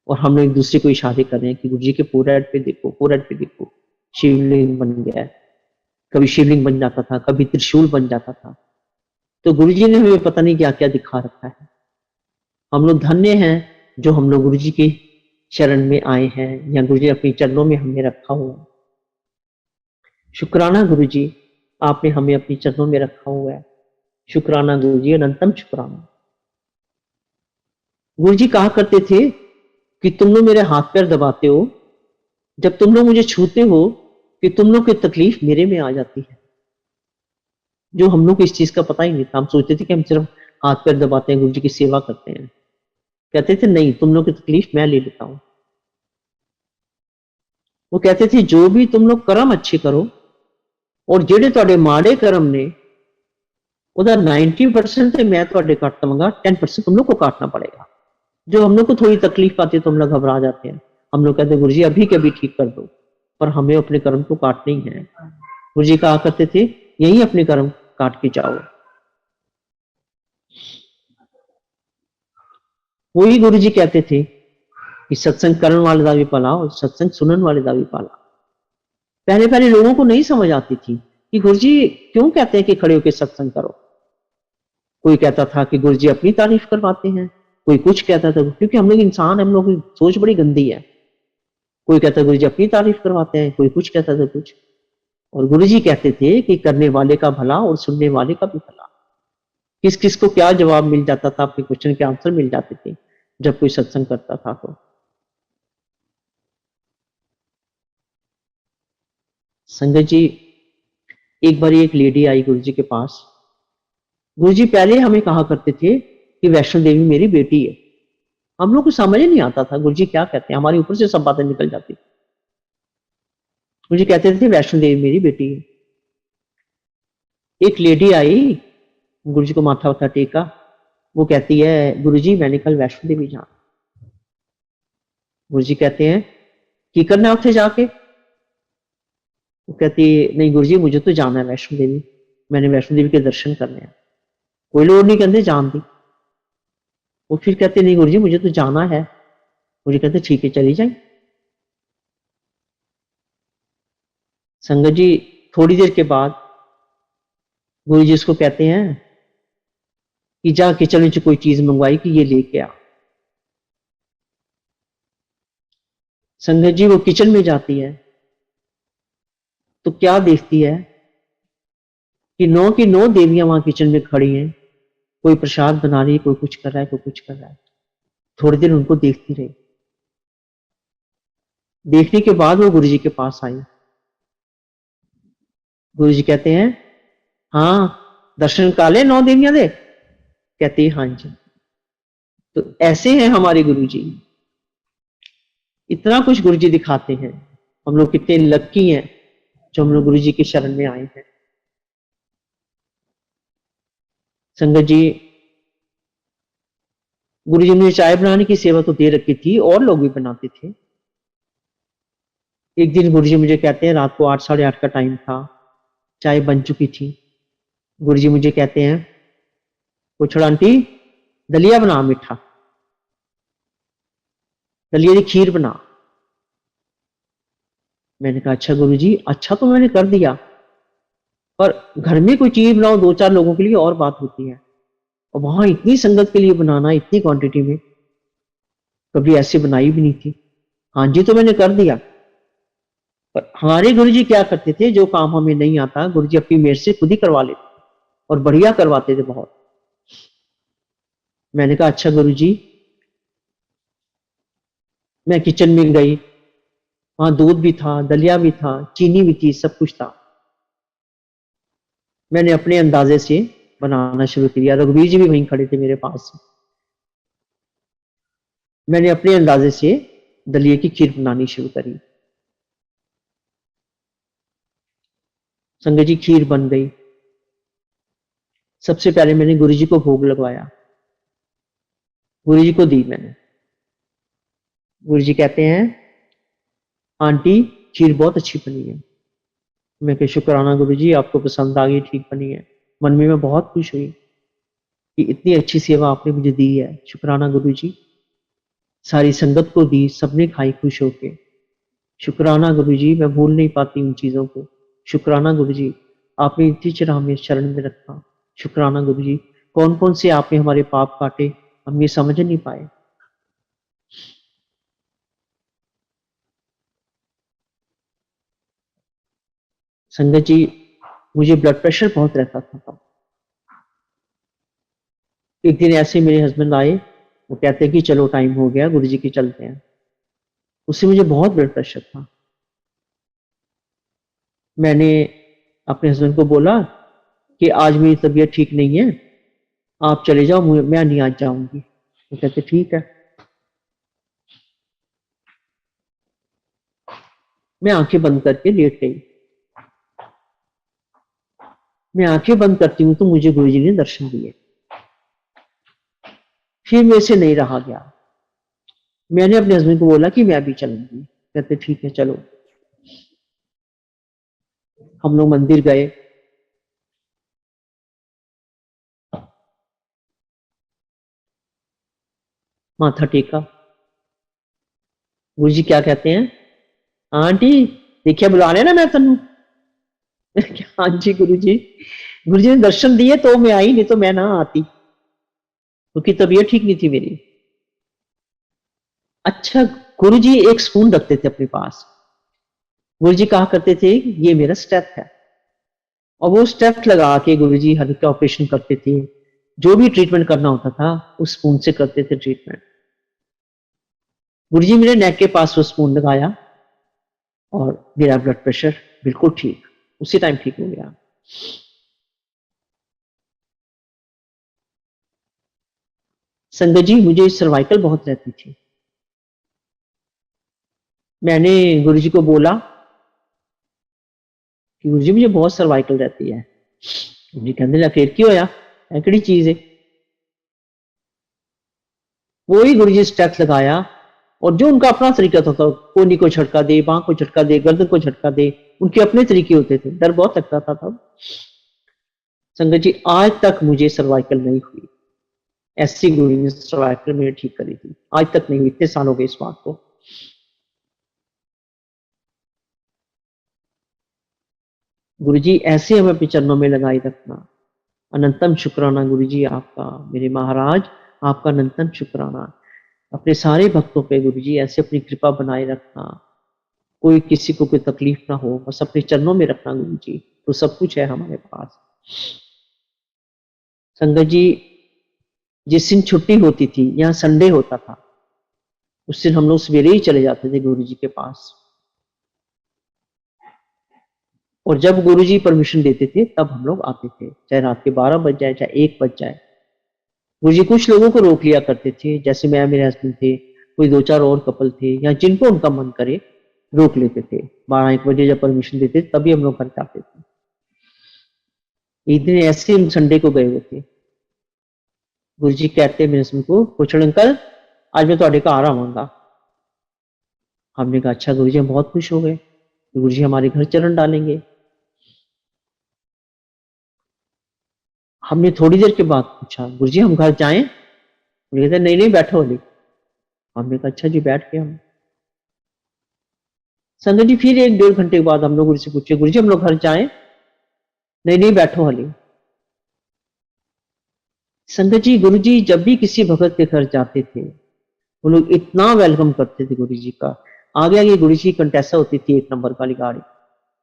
और हम लोग एक दूसरे को इशारे कर रहे हैं कि गुरुजी के फोरहेड पे देखो, फोरहेड पे देखो, शिवलिंग बन गया है। कभी शिवलिंग बन जाता था, कभी त्रिशूल बन जाता था। तो गुरुजी ने हमें पता नहीं क्या क्या दिखा रखा है। हम लोग धन्य हैं जो हम लोग गुरुजी के शरण में आए हैं या गुरुजी अपने चरणों में हमें रखा हुआ है। शुक्राना गुरुजी, आपने हमें अपने चरणों में रखा हुआ है। शुक्राना गुरुजी, अनंतम शुक्राना। गुरुजी कहा करते थे कि तुम लोग मेरे हाथ पैर दबाते हो, जब तुम लोग मुझे छूते हो कि तुम लोग की तकलीफ मेरे में आ जाती है। जो हम लोग को इस चीज का पता ही नहीं था। हम सोचते थे कि हम सिर्फ हाथ पैर दबाते हैं, गुरुजी की सेवा करते हैं। कहते थे नहीं, तुम लोग की तकलीफ मैं ले लेता हूं। वो कहते थे जो भी तुम लोग कर्म अच्छे करो और जेडे ਤੁਹਾਡੇ माड़े कर्म ने ਉਹਦਾ 90% ਤੇ मैं ਤੁਹਾਡੇ ਕੱਟ ਦਵਾਂਗਾ, 10% तुम लोग को काटना पड़ेगा। जो हम लोग को थोड़ी तकलीफ आती है तो हम लोग घबरा जाते हैं। हम लोग कहते हैं गुरुजी अभी के अभी ठीक कर दो, पर हमें अपने कर्म को काटने ही है। गुरुजी कहा करते थे यही अपने कर्म काट के जाओ। वही गुरुजी कहते थे कि सत्संग करने वाले का भी भला और सत्संग सुनने वाले का भी भला। पहले पहले लोगों को नहीं समझ आती थी कि गुरुजी क्यों कहते हैं कि खड़े होकर सत्संग करो। कोई कहता था कि गुरुजी अपनी तारीफ करवाते हैं, कोई कुछ कहता था, क्योंकि हम लोग इंसान, हम लोग की सोच बड़ी गंदी है। कोई कहता गुरुजी अपनी तारीफ करवाते हैं, कोई कुछ कहता था कुछ। और गुरुजी कहते थे कि करने वाले का भला और सुनने वाले का भी भला। किस किस को क्या जवाब मिल जाता था, अपने क्वेश्चन के आंसर मिल जाते थे जब कोई सत्संग करता था। तो संगत जी एक बार एक लेडी आई गुरुजी के पास। गुरुजी पहले हमें कहा करते थे कि वैष्णो देवी मेरी बेटी है। हम लोग को समझ नहीं आता था गुरुजी क्या कहते हैं, हमारे ऊपर से सब बातें निकल जाती थी। गुरुजी कहते थे वैष्णो देवी मेरी बेटी है। एक लेडी आई, गुरुजी को माथा उठा टेका। वो कहती है गुरुजी मैंने कल वैष्णो देवी जाना। गुरुजी कहते हैं की करना है उत्थे जाके। वो कहती नहीं गुरुजी मुझे तो जाना है वैष्णो देवी, मैंने वैष्णो देवी के दर्शन करने हैं, कोई लोड़ नहीं कहते जान दी। वो फिर कहते नहीं गुरुजी मुझे तो जाना है। मुझे कहते ठीक है चली जाए। संगत जी थोड़ी देर के बाद गुरुजी उसको कहते हैं कि जा किचन में कोई चीज मंगवाई कि ये लेके आ। संगत जी वो किचन में जाती है तो क्या देखती है कि 9 की 9 देवियां वहां किचन में खड़ी हैं। कोई प्रसाद बना रही है, कोई कुछ कर रहा है, कोई कुछ कर रहा है। थोड़ी देर उनको देखती रही। देखने के बाद वो गुरुजी के पास आई। गुरुजी कहते हैं हाँ दर्शन कर ले 9 देवियां दे। कहती है हाँ जी। तो ऐसे हैं हमारे गुरुजी, इतना कुछ गुरुजी दिखाते हैं। हम लोग कितने लक्की हैं जो हम लोग गुरुजी के शरण में आए हैं। संगत जी गुरुजी ने चाय बनाने की सेवा तो दे रखी थी और लोग भी बनाते थे। एक दिन गुरुजी मुझे कहते हैं, रात को 8 साढ़े 8 का टाइम था, चाय बन चुकी थी। गुरुजी मुझे कहते हैं पूछड़ा आंटी दलिया बना मीठा। दलिया की खीर बना। मैंने कहा अच्छा गुरुजी, अच्छा तो मैंने कर दिया, पर घर में कोई चीज बनाओ दो चार लोगों के लिए और बात होती है, और वहां इतनी संगत के लिए बनाना इतनी क्वांटिटी में, कभी ऐसे बनाई भी नहीं थी। हाँ जी, तो मैंने कर दिया। पर हमारे गुरुजी क्या करते थे, जो काम हमें नहीं आता गुरुजी अपनी मेहर से खुद ही करवा लेते और बढ़िया करवाते थे बहुत। मैंने कहा अच्छा गुरुजी। मैं किचन में गई, वहां दूध भी था, दलिया भी था, चीनी भी थी, सब कुछ था। मैंने अपने अंदाजे से बनाना शुरू किया। रघुवीर जी भी वहीं खड़े थे मेरे पास। मैंने अपने अंदाजे से दलिए की खीर बनानी शुरू करी। संगत जी खीर बन गई। सबसे पहले मैंने गुरुजी को भोग लगवाया, गुरुजी को दी मैंने। गुरुजी कहते हैं आंटी खीर बहुत अच्छी बनी है। मैं कहा शुक्राना गुरुजी, आपको पसंद आ गई, ठीक बनी है। मन में मैं बहुत खुश हुई कि इतनी अच्छी सेवा आपने मुझे दी है। शुक्राना गुरुजी। सारी संगत को दी, सबने खाई खुश होके। शुक्राना गुरुजी, मैं भूल नहीं पाती उन चीजों को। शुक्राना गुरुजी, आपने इतनी चिर हमें शरण में रखा। शुक्राना गुरुजी, कौन कौन से आपने हमारे पाप काटे, हम ये समझ नहीं पाए। संगत जी, मुझे ब्लड प्रेशर बहुत रहता था तब। एक दिन ऐसे मेरे हस्बैंड आए, वो कहते हैं कि चलो टाइम हो गया, गुरुजी के चलते हैं। उससे मुझे बहुत ब्लड प्रेशर था। मैंने अपने हस्बैंड को बोला कि आज मेरी तबीयत ठीक नहीं है, आप चले जाओ, मैं नहीं आज जाऊंगी। वो कहते ठीक है। मैं आंखें बंद करके लेट गई। मैं आंखें बंद करती हूँ तो मुझे गुरुजी ने दर्शन दिए। फिर मेरे से नहीं रहा गया। मैंने अपने हस्बैंड को बोला कि मैं भी चलूंगी। कहते ठीक है चलो। हम लोग मंदिर गए। माथा टेका। गुरुजी क्या कहते हैं, आंटी देखिए बुला रहे ना मैं तेन। हाँ जी गुरुजी। गुरुजी ने दर्शन दिए तो मैं आई, नहीं तो मैं ना आती, क्योंकि तबीयत ठीक नहीं थी मेरी। अच्छा, गुरुजी एक स्पून रखते थे अपने पास। गुरुजी कहा करते थे ये मेरा स्टेप है, और वो स्टेप लगा के गुरुजी हल्का ऑपरेशन करते थे। जो भी ट्रीटमेंट करना होता था उस स्पून से करते थे ट्रीटमेंट। गुरुजी मेरे नेक के पास वो स्पून लगाया और मेरा ब्लड प्रेशर बिल्कुल ठीक, उसी टाइम ठीक हो गया। संगत जी, मुझे सर्वाइकल बहुत रहती थी। मैंने गुरुजी को बोला कि गुरुजी मुझे बहुत सर्वाइकल रहती है। गुरुजी कहते लगे फिर की होया, है केड़ी चीज है। वो ही गुरुजी स्टेप लगाया, और जो उनका अपना तरीका था, कोनी को झटका दे, बांह को झटका दे, गर्दन को झटका दे, उनके अपने तरीके होते थे। डर बहुत लगता था तब। संगत जी, आज तक मुझे सर्वाइकल नहीं हुई। ऐसी गुरु ने सर्वाइकल मेरी ठीक करी थी, आज तक नहीं हुई। इतने साल हो गए इस बात को। गुरु जी ऐसे हमें अपने चरणों में लगाई रखना। अनंतम शुक्राना गुरु जी आपका, मेरे महाराज आपका अनंतम शुक्राना। अपने सारे भक्तों पे गुरु जी ऐसे अपनी कृपा बनाए रखना। कोई किसी को कोई तकलीफ ना हो, बस अपने चरणों में रखना गुरु जी, तो सब कुछ है हमारे पास। संगत जी, जिस दिन छुट्टी होती थी, यहाँ संडे होता था, उस दिन हम लोग सवेरे ही चले जाते थे गुरु जी के पास। और जब गुरुजी परमिशन देते थे तब हम लोग आते थे, चाहे रात के 12 बज जाए, चाहे 1 बज जाए। गुरुजी कुछ लोगों को रोक लिया करते थे, जैसे मैं, मेरे हस्बैंड थे, कोई दो चार और कपल थे, या जिनको उनका मन करे रोक लेते थे। 12-1 बजे जब परमिशन देते तभी हम लोग घर जाते थे। एक दिन ऐसे हम संडे को गए हुए थे। गुरुजी कहते मेरे हस्बैंड को, पूछण अंकल आज मैं थोड़े घर आवांगा। हमने कहा अच्छा गुरुजी, हम बहुत खुश हो गए, गुरुजी हमारे घर चरण डालेंगे। हमने थोड़ी देर के बाद पूछा गुरुजी हम घर जाएं। कहते नहीं नहीं बैठो अभी, हमने कहा अच्छा जी, बैठ के हम। संगत जी फिर 1-1.5 घंटे के बाद हम लोग गुरु से पूछे, गुरु जी हम लोग घर जाएं? नहीं नहीं, बैठो हली। संगत जी, गुरु जी जब भी किसी भगत के घर जाते थे, वो लोग इतना वेलकम करते थे गुरु जी का। आगे आगे गुरु जी की कंटेसा होती थी, 1 नंबर वाली गाड़ी,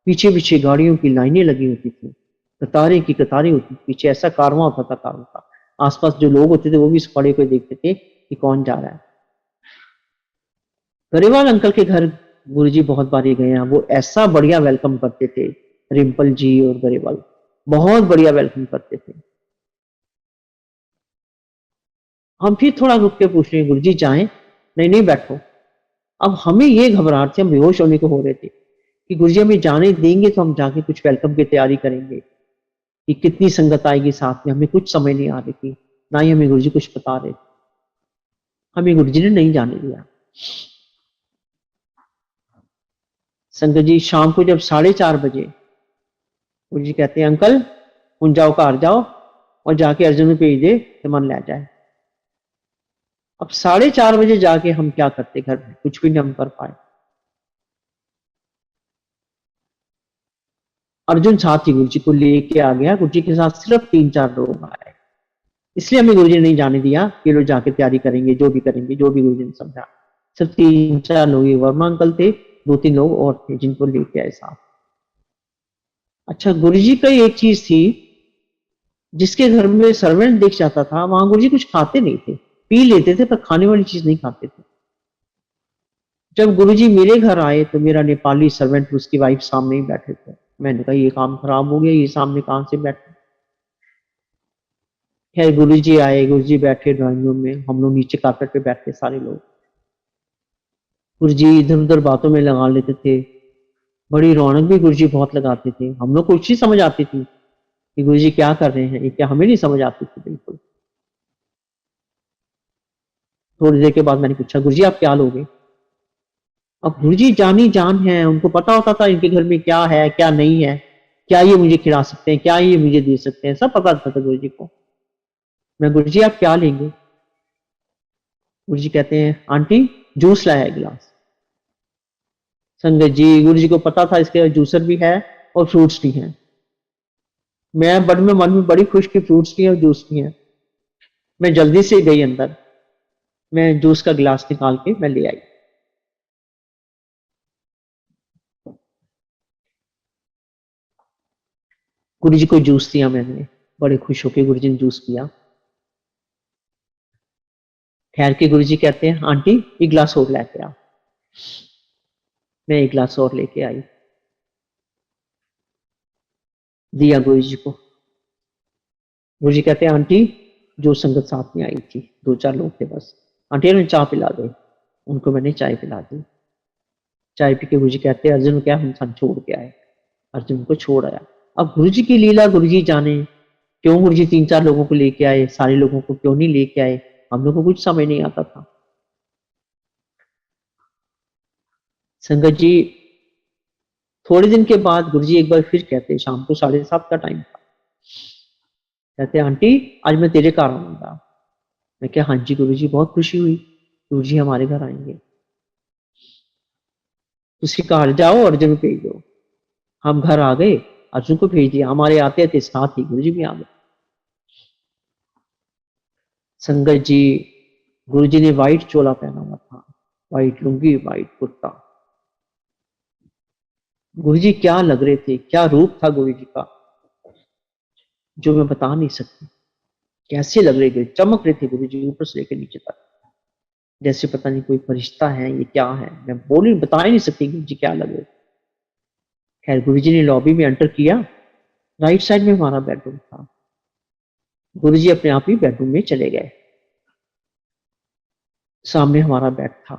पीछे पीछे गाड़ियों की लाइनें लगी होती थी, कतारें की कतारें होती थी, पीछे ऐसा कारवां होता था कारों का। आसपास जो लोग होते थे वो भी इस खड़े को देखते थे कि कौन जा रहा है। गरेवाल अंकल के घर गुरुजी बहुत बार गए हैं, वो ऐसा बढ़िया वेलकम करते थे। रिम्पल जी और गरेवाल बहुत बढ़िया वेलकम करते थे। हम फिर थोड़ा रुक के पूछ रहे हैं, गुरुजी जाएं? नहीं नहीं, बैठो। अब हमें ये घबराहट थी, हम बेहोश होने को हो रहे थे कि गुरुजी हमें जाने देंगे तो हम जाके कुछ वेलकम की तैयारी करेंगे, कि कितनी संगत आएगी साथ में, हमें कुछ समझ नहीं आ रही थी, ना ही हमें गुरुजी कुछ बता रहे थे। हमें गुरुजी ने नहीं जाने दिया। संगत जी शाम को जब 4:30 बजे गुरु जी कहते हैं, अंकल हुन जाओ घर जाओ और जाके अर्जुन को भेज दे तो मन ले जाए। अब 4:30 बजे जाके हम क्या करते, घर में कुछ भी नहीं हम कर पाए। अर्जुन साथ ही गुरु जी को लेके आ गया, गुरु जी के साथ सिर्फ 3-4 लोग आए, इसलिए हमें गुरु जी ने नहीं जाने दिया कि लोग जाके तैयारी करेंगे, जो भी करेंगे, जो भी गुरु जी ने समझा। सिर्फ 3-4 लोग, वर्मा अंकल थे, 2-3 लोग और थे जिनको लेके आए साथ। अच्छा, गुरु जी का एक चीज थी, जिसके घर में सर्वेंट दिख जाता था वहां गुरु जी कुछ खाते नहीं थे, पी लेते थे पर खाने वाली चीज नहीं खाते थे। जब गुरुजी मेरे घर आए तो मेरा नेपाली सर्वेंट उसकी वाइफ सामने ही बैठे थे। मैंने कहा ये काम खराब हो गया, ये सामने कहां से बैठे। खैर गुरुजी आए, गुरुजी बैठे ड्राइंग रूम में, हम लोग नीचे कारपेट पे बैठते सारे लोग। गुरुजी इधर उधर बातों में लगा लेते थे, बड़ी रौनक भी गुरुजी बहुत लगाते थे। हम लोग को कुछ ही समझ आती थी कि गुरुजी क्या कर रहे हैं, ये क्या हमें नहीं समझ आती थी बिल्कुल। थोड़ी देर के बाद मैंने पूछा, गुरुजी आप क्या लोगे? अब गुरुजी जानी जान है, उनको पता होता था इनके घर में क्या है क्या नहीं है, क्या ये मुझे खिला सकते हैं, क्या ये मुझे दे सकते हैं, सब पता था गुरुजी को। मैं, गुरुजी आप क्या लेंगे? गुरुजी कहते हैं, आंटी जूस लाया है गिलास। संगत जी, गुरुजी को पता था इसके जूसर भी है और फ्रूट्स भी हैं। मैं बड़ में मन में बड़ी खुश कि फ्रूट्स भी है और जूस भी है। मैं जल्दी से गई अंदर, मैं जूस का गिलास निकाल के मैं ले आई। गुरुजी को जूस दिया मैंने, बड़े खुश होकर गुरुजी ने जूस पिया। ठहर के गुरुजी कहते हैं, आंटी एक गिलास और लेके आ। मैं एक गिलास और लेके आई, दिया गुरुजी को। गुरुजी कहते हैं, आंटी जो संगत साथ में आई थी 2-4 लोग थे बस, आंटी ने चाय पिला दे। उनको मैंने चाय पिला दी। चाय पी के गुरुजी कहते हैं, अर्जुन क्या हम सन छोड़ के आए। अर्जुन को छोड़ आया। अब गुरुजी की लीला गुरुजी जाने, क्यों गुरुजी 3-4 लोगों को लेके आए, सारे लोगों को क्यों नहीं लेके आए, हम लोग को कुछ समझ नहीं आता था। संगत जी थोड़े दिन के बाद गुरुजी एक बार फिर कहते, शाम को 7:30 का टाइम था, कहते आंटी आज मैं तेरे घर आऊंगा। मैं क्या, हाँ जी गुरुजी, बहुत खुशी हुई गुरुजी हमारे घर आएंगे। उसके घर जाओ, अर्जुन को भेज दो। हम घर आ गए, अर्जुन को भेज दिया। हमारे आते आते साथ ही गुरुजी भी आ गए। संगत जी गुरुजी ने व्हाइट चोला पहना हुआ था, व्हाइट लुंगी, व्हाइट कुर्ता। गुरुजी क्या लग रहे थे, क्या रूप था गुरुजी का, जो मैं बता नहीं सकती। कैसे लग रहे थे, चमक रहे थे गुरुजी ऊपर से लेकर नीचे तक, जैसे पता नहीं कोई फरिश्ता है, ये क्या है, मैं बोली बता ही नहीं सकती गुरुजी क्या लग रहे थे। खैर गुरुजी ने लॉबी में एंटर किया, राइट साइड में हमारा बेडरूम था। गुरुजी अपने आप ही बेडरूम में चले गए, सामने हमारा बेड था।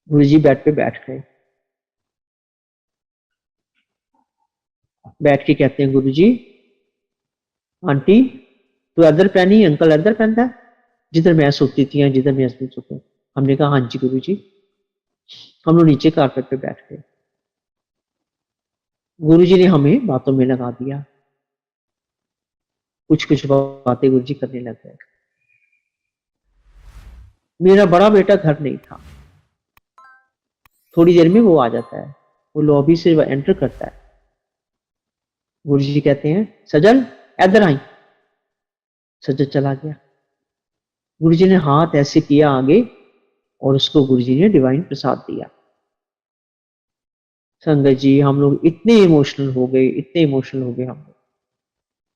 गुरुजी बेड पे बैठ गए, बैठ के कहते हैं, गुरुजी आंटी तू इधर पहनी, अंकल इधर पहनता है, जिधर मैं सोती थी या जिधर मैं हस्बैंड सोते। हमने कहा हाँ जी गुरुजी। हम लोग नीचे कारपेट पे बैठ गए। गुरुजी ने हमें बातों में लगा दिया, कुछ कुछ बातें गुरुजी करने लग गए। मेरा बड़ा बेटा घर नहीं था। थोड़ी देर में वो आ जाता है, वो लॉबी से एंटर करता है। गुरुजी कहते हैं सजल इधर आई। सजल चला गया। गुरुजी ने हाथ ऐसे किया आगे और उसको गुरुजी ने डिवाइन प्रसाद दिया। संगत जी हम लोग इतने इमोशनल हो गए, इतने इमोशनल हो गए हम लोग,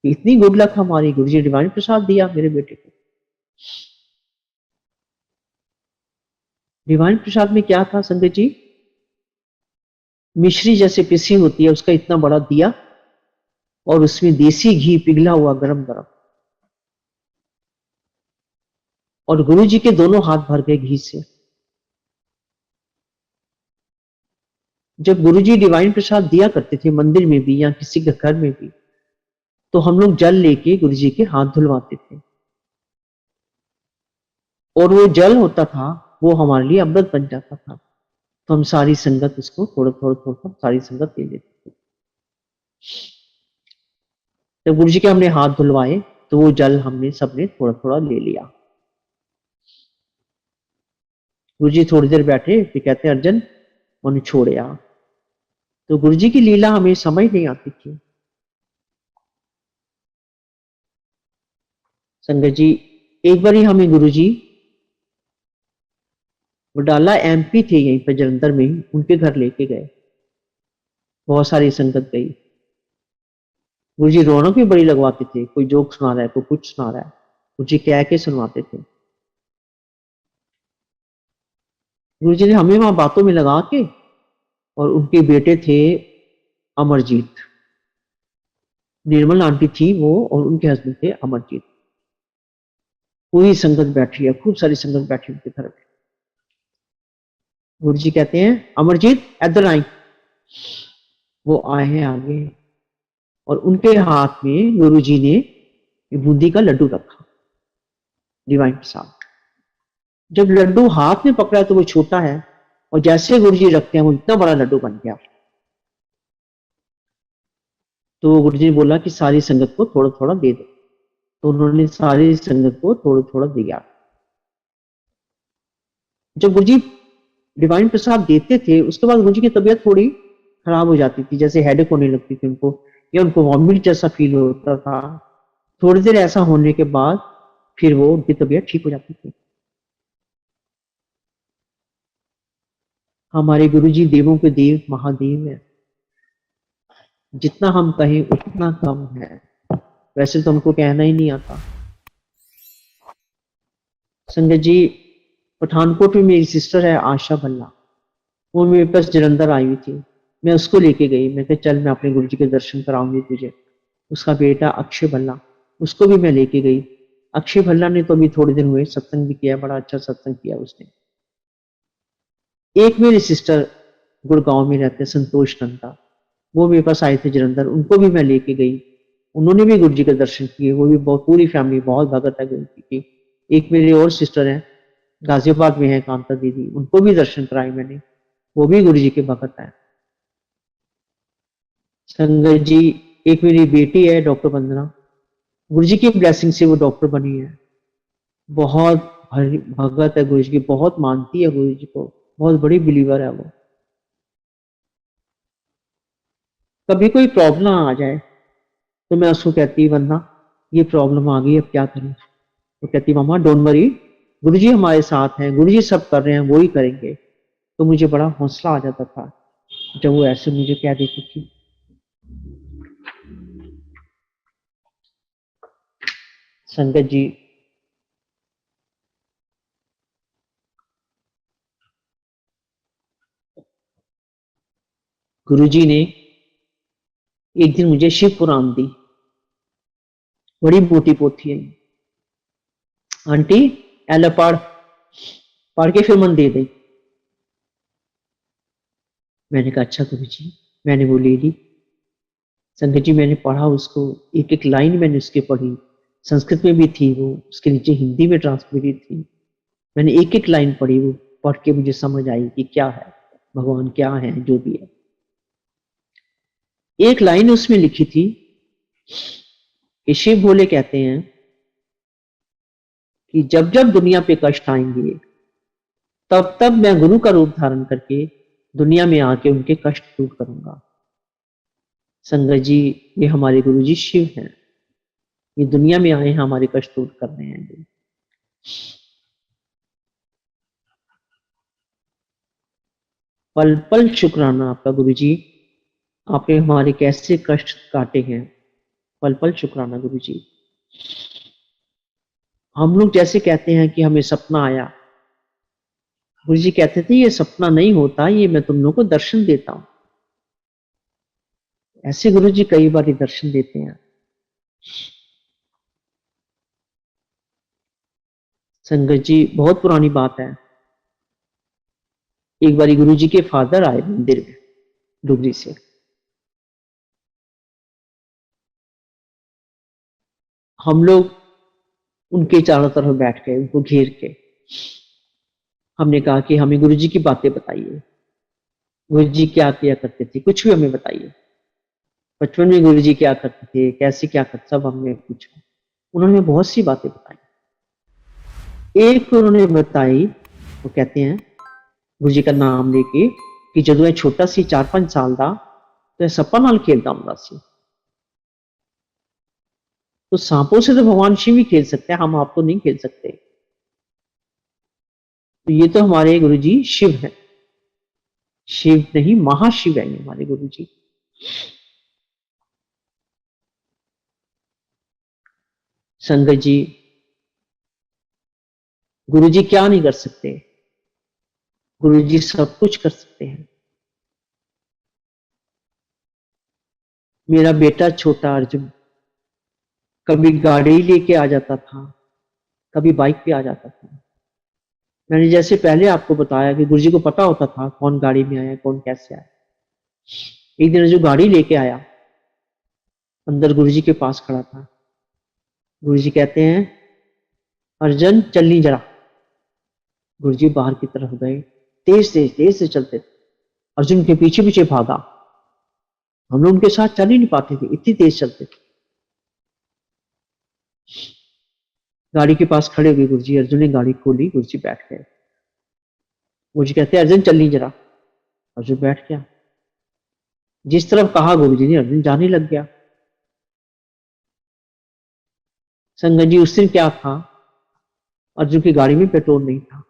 इतनी गुड लक हमारी, गुरुजी ने डिवाइन प्रसाद दिया मेरे बेटे को। डिवाइन प्रसाद में क्या था संगत जी? मिश्री जैसे पिसी होती है उसका इतना बड़ा दिया और उसमें देसी घी पिघला हुआ गरम गरम, और गुरुजी के दोनों हाथ भर गए घी से। जब गुरुजी डिवाइन प्रसाद दिया करते थे मंदिर में भी या किसी के घर में भी, तो हम लोग जल लेके गुरुजी के हाथ धुलवाते थे, और वो जल होता था वो हमारे लिए अमृत बन जाता था। तो हम सारी संगत उसको थोड़ा थोड़ा थोड़ा सारी संगत ले लेते थे। जब गुरुजी के हमने हाथ धुलवाए तो वो जल हमने सबने थोड़ा थोड़ा ले लिया। गुरुजी थोड़ी देर बैठे फिर कहते अर्जन मैंने छोड़िया। तो गुरुजी की लीला हमें समझ नहीं आती थी। संगत जी एक बार ही हमें गुरुजी वडाला एमपी थे यहीं पर जलंधर में ही, उनके घर लेके गए। बहुत सारी संगत गई। गुरुजी रौनक भी बड़ी लगवाते थे, कोई जोक सुना रहा है कोई कुछ सुना रहा है, गुरुजी कह के सुनवाते थे। गुरुजी ने हमें वहां बातों में लगा के, और उनके बेटे थे अमरजीत, निर्मल आंटी थी वो और उनके हस्बैंड थे अमरजीत। पूरी संगत बैठी है, खूब सारी संगत बैठी उनके घर पे। गुरुजी कहते हैं अमरजीत इधर आई। वो आए हैं आगे और उनके हाथ में गुरुजी ने बूंदी का लड्डू रखा, डिवाइन प्रसाद। जब लड्डू हाथ में पकड़ा तो वो छोटा है, और जैसे गुरुजी रखते हैं वो इतना बड़ा लड्डू बन गया। तो गुरुजी ने बोला कि सारी संगत को थोड़ा थोड़ा दे दो। तो उन्होंने सारी संगत को थोड़ा थोड़ा दिया। जब गुरुजी डिवाइन प्रसाद देते थे उसके बाद गुरुजी की तबीयत थोड़ी खराब हो जाती थी, जैसे हेडेक होने लगती थी उनको, या उनको वॉमिट जैसा फील होता था। थोड़ी देर ऐसा होने के बाद फिर वो उनकी तबीयत ठीक हो जाती थी। हमारे गुरुजी देवों के देव महादेव है, जितना हम कहें उतना कम है। वैसे तो हमको कहना ही नहीं आता। संगत जी पठानकोट में मेरी सिस्टर है आशा भल्ला, वो मेरे पास जलंधर आई हुई थी। मैं उसको लेके गई, मैं कहा चल मैं अपने गुरुजी के दर्शन कराऊंगी तुझे। उसका बेटा अक्षय भल्ला, उसको भी मैं लेके गई। अक्षय भल्ला ने तो अभी थोड़े दिन हुए सत्संग भी किया, बड़ा अच्छा सत्संग किया उसने। एक मेरी सिस्टर गुड़गांव में रहते संतोष नंदा, वो मेरे पास आए थे जलंधर, उनको भी मैं लेके गई। उन्होंने भी गुरु जी के दर्शन किए, वो भी बहुत, पूरी फैमिली बहुत भगत है गुरु जी की। एक मेरी और सिस्टर है गाजियाबाद में है कांता दीदी, उनको भी दर्शन कराए मैंने, वो भी गुरु जी के भगत है। संगत जी एक मेरी बेटी है डॉक्टर वंदना, गुरु जी की ब्लेसिंग से वो डॉक्टर बनी है। बहुत भगत है गुरु जी की, बहुत मानती है गुरु जी को, बहुत बड़ी बिलीवर है वो। कभी कोई प्रॉब्लम आ जाए तो मैं उसको कहती वंदना ये प्रॉब्लम आ गई अब क्या करें, तो कहती मामा डोंट वरी, गुरुजी हमारे साथ हैं, गुरुजी सब कर रहे हैं वो ही करेंगे। तो मुझे बड़ा हौसला आ जाता था जब वो ऐसे मुझे कह देती थी। संगत जी गुरुजी ने एक दिन मुझे शिव पुराण दी, बड़ी मोटी पोथी है। आंटी एला पढ़, पढ़ के फिर मन दे दे। मैंने कहा अच्छा गुरुजी, मैंने वो ले ली। संगत जी मैंने पढ़ा उसको, एक एक लाइन मैंने उसके पढ़ी, संस्कृत में भी थी वो, उसके नीचे हिंदी में ट्रांसलेटेड थी। मैंने एक एक लाइन पढ़ी, वो पढ़ के मुझे समझ आई कि क्या है भगवान, क्या है जो भी है। एक लाइन उसमें लिखी थी कि शिव भोले कहते हैं कि जब जब दुनिया पे कष्ट आएंगे तब तब मैं गुरु का रूप धारण करके दुनिया में आके उनके कष्ट दूर करूंगा। संगत जी, ये हमारे गुरु जी शिव हैं, ये दुनिया में आए हैं हमारे कष्ट दूर करने हैं जी। पल पल शुक्राना आपका गुरु जी, आपने हमारे कैसे कष्ट काटे हैं, पल पल शुक्राना गुरु जी। हम लोग जैसे कहते हैं कि हमें सपना आया, गुरु जी कहते थे ये सपना नहीं होता, ये मैं तुम लोगों को दर्शन देता हूं। ऐसे गुरु जी कई बार दर्शन देते हैं। संगत जी, बहुत पुरानी बात है, एक बारी गुरु जी के फादर आए मंदिर में डुगरी से। हम लोग उनके चारों तरफ बैठ गए, उनको घेर के। हमने कहा कि हमें गुरु जी की बातें बताइए, गुरु जी क्या किया करते थे, कुछ भी हमें बताइए। बचपन में गुरु जी क्या करते थे, कैसे क्या करते, सब हमने पूछा। उन्होंने बहुत सी बातें बताई। एक उन्होंने बताई, वो कहते हैं गुरु जी का नाम लेके कि जदों मैं छोटा सी 4-5 साल ਦਾ तो सप्पा नाल खेलता ਹੁੰਦਾ ਸੀ। तो सांपों से तो भगवान शिव ही खेल सकते हैं, हम आप तो नहीं खेल सकते। तो ये तो हमारे गुरु जी शिव हैं, शिव नहीं महाशिव है हमारे गुरु जी। संगत जी, गुरु जी क्या नहीं कर सकते, गुरु जी सब कुछ कर सकते हैं। मेरा बेटा छोटा अर्जुन कभी गाड़ी लेके आ जाता था, कभी बाइक पे आ जाता था। मैंने जैसे पहले आपको बताया कि गुरु जी को पता होता था कौन गाड़ी में आया, कौन कैसे आया। एक दिन जो गाड़ी लेके आया, अंदर गुरु जी के पास खड़ा था। गुरु जी कहते हैं अर्जुन चलनी जरा। गुरु जी बाहर की तरफ गए, तेज तेज तेज से चलते थे। अर्जुन के पीछे पीछे भागा, हम लोग उनके साथ चल ही नहीं पाते थे, इतनी तेज चलते थे। गाड़ी के पास खड़े हुए गुरु जी, अर्जुन ने गाड़ी खोली, गुरु जी बैठ गए। गुरु जी कहते हैं अर्जुन चलनी जरा। अर्जुन बैठ गया, जिस तरफ कहा गुरु जी ने अर्जुन जाने लग गया। संगत जी, उस दिन क्या था, अर्जुन की गाड़ी में पेट्रोल नहीं था,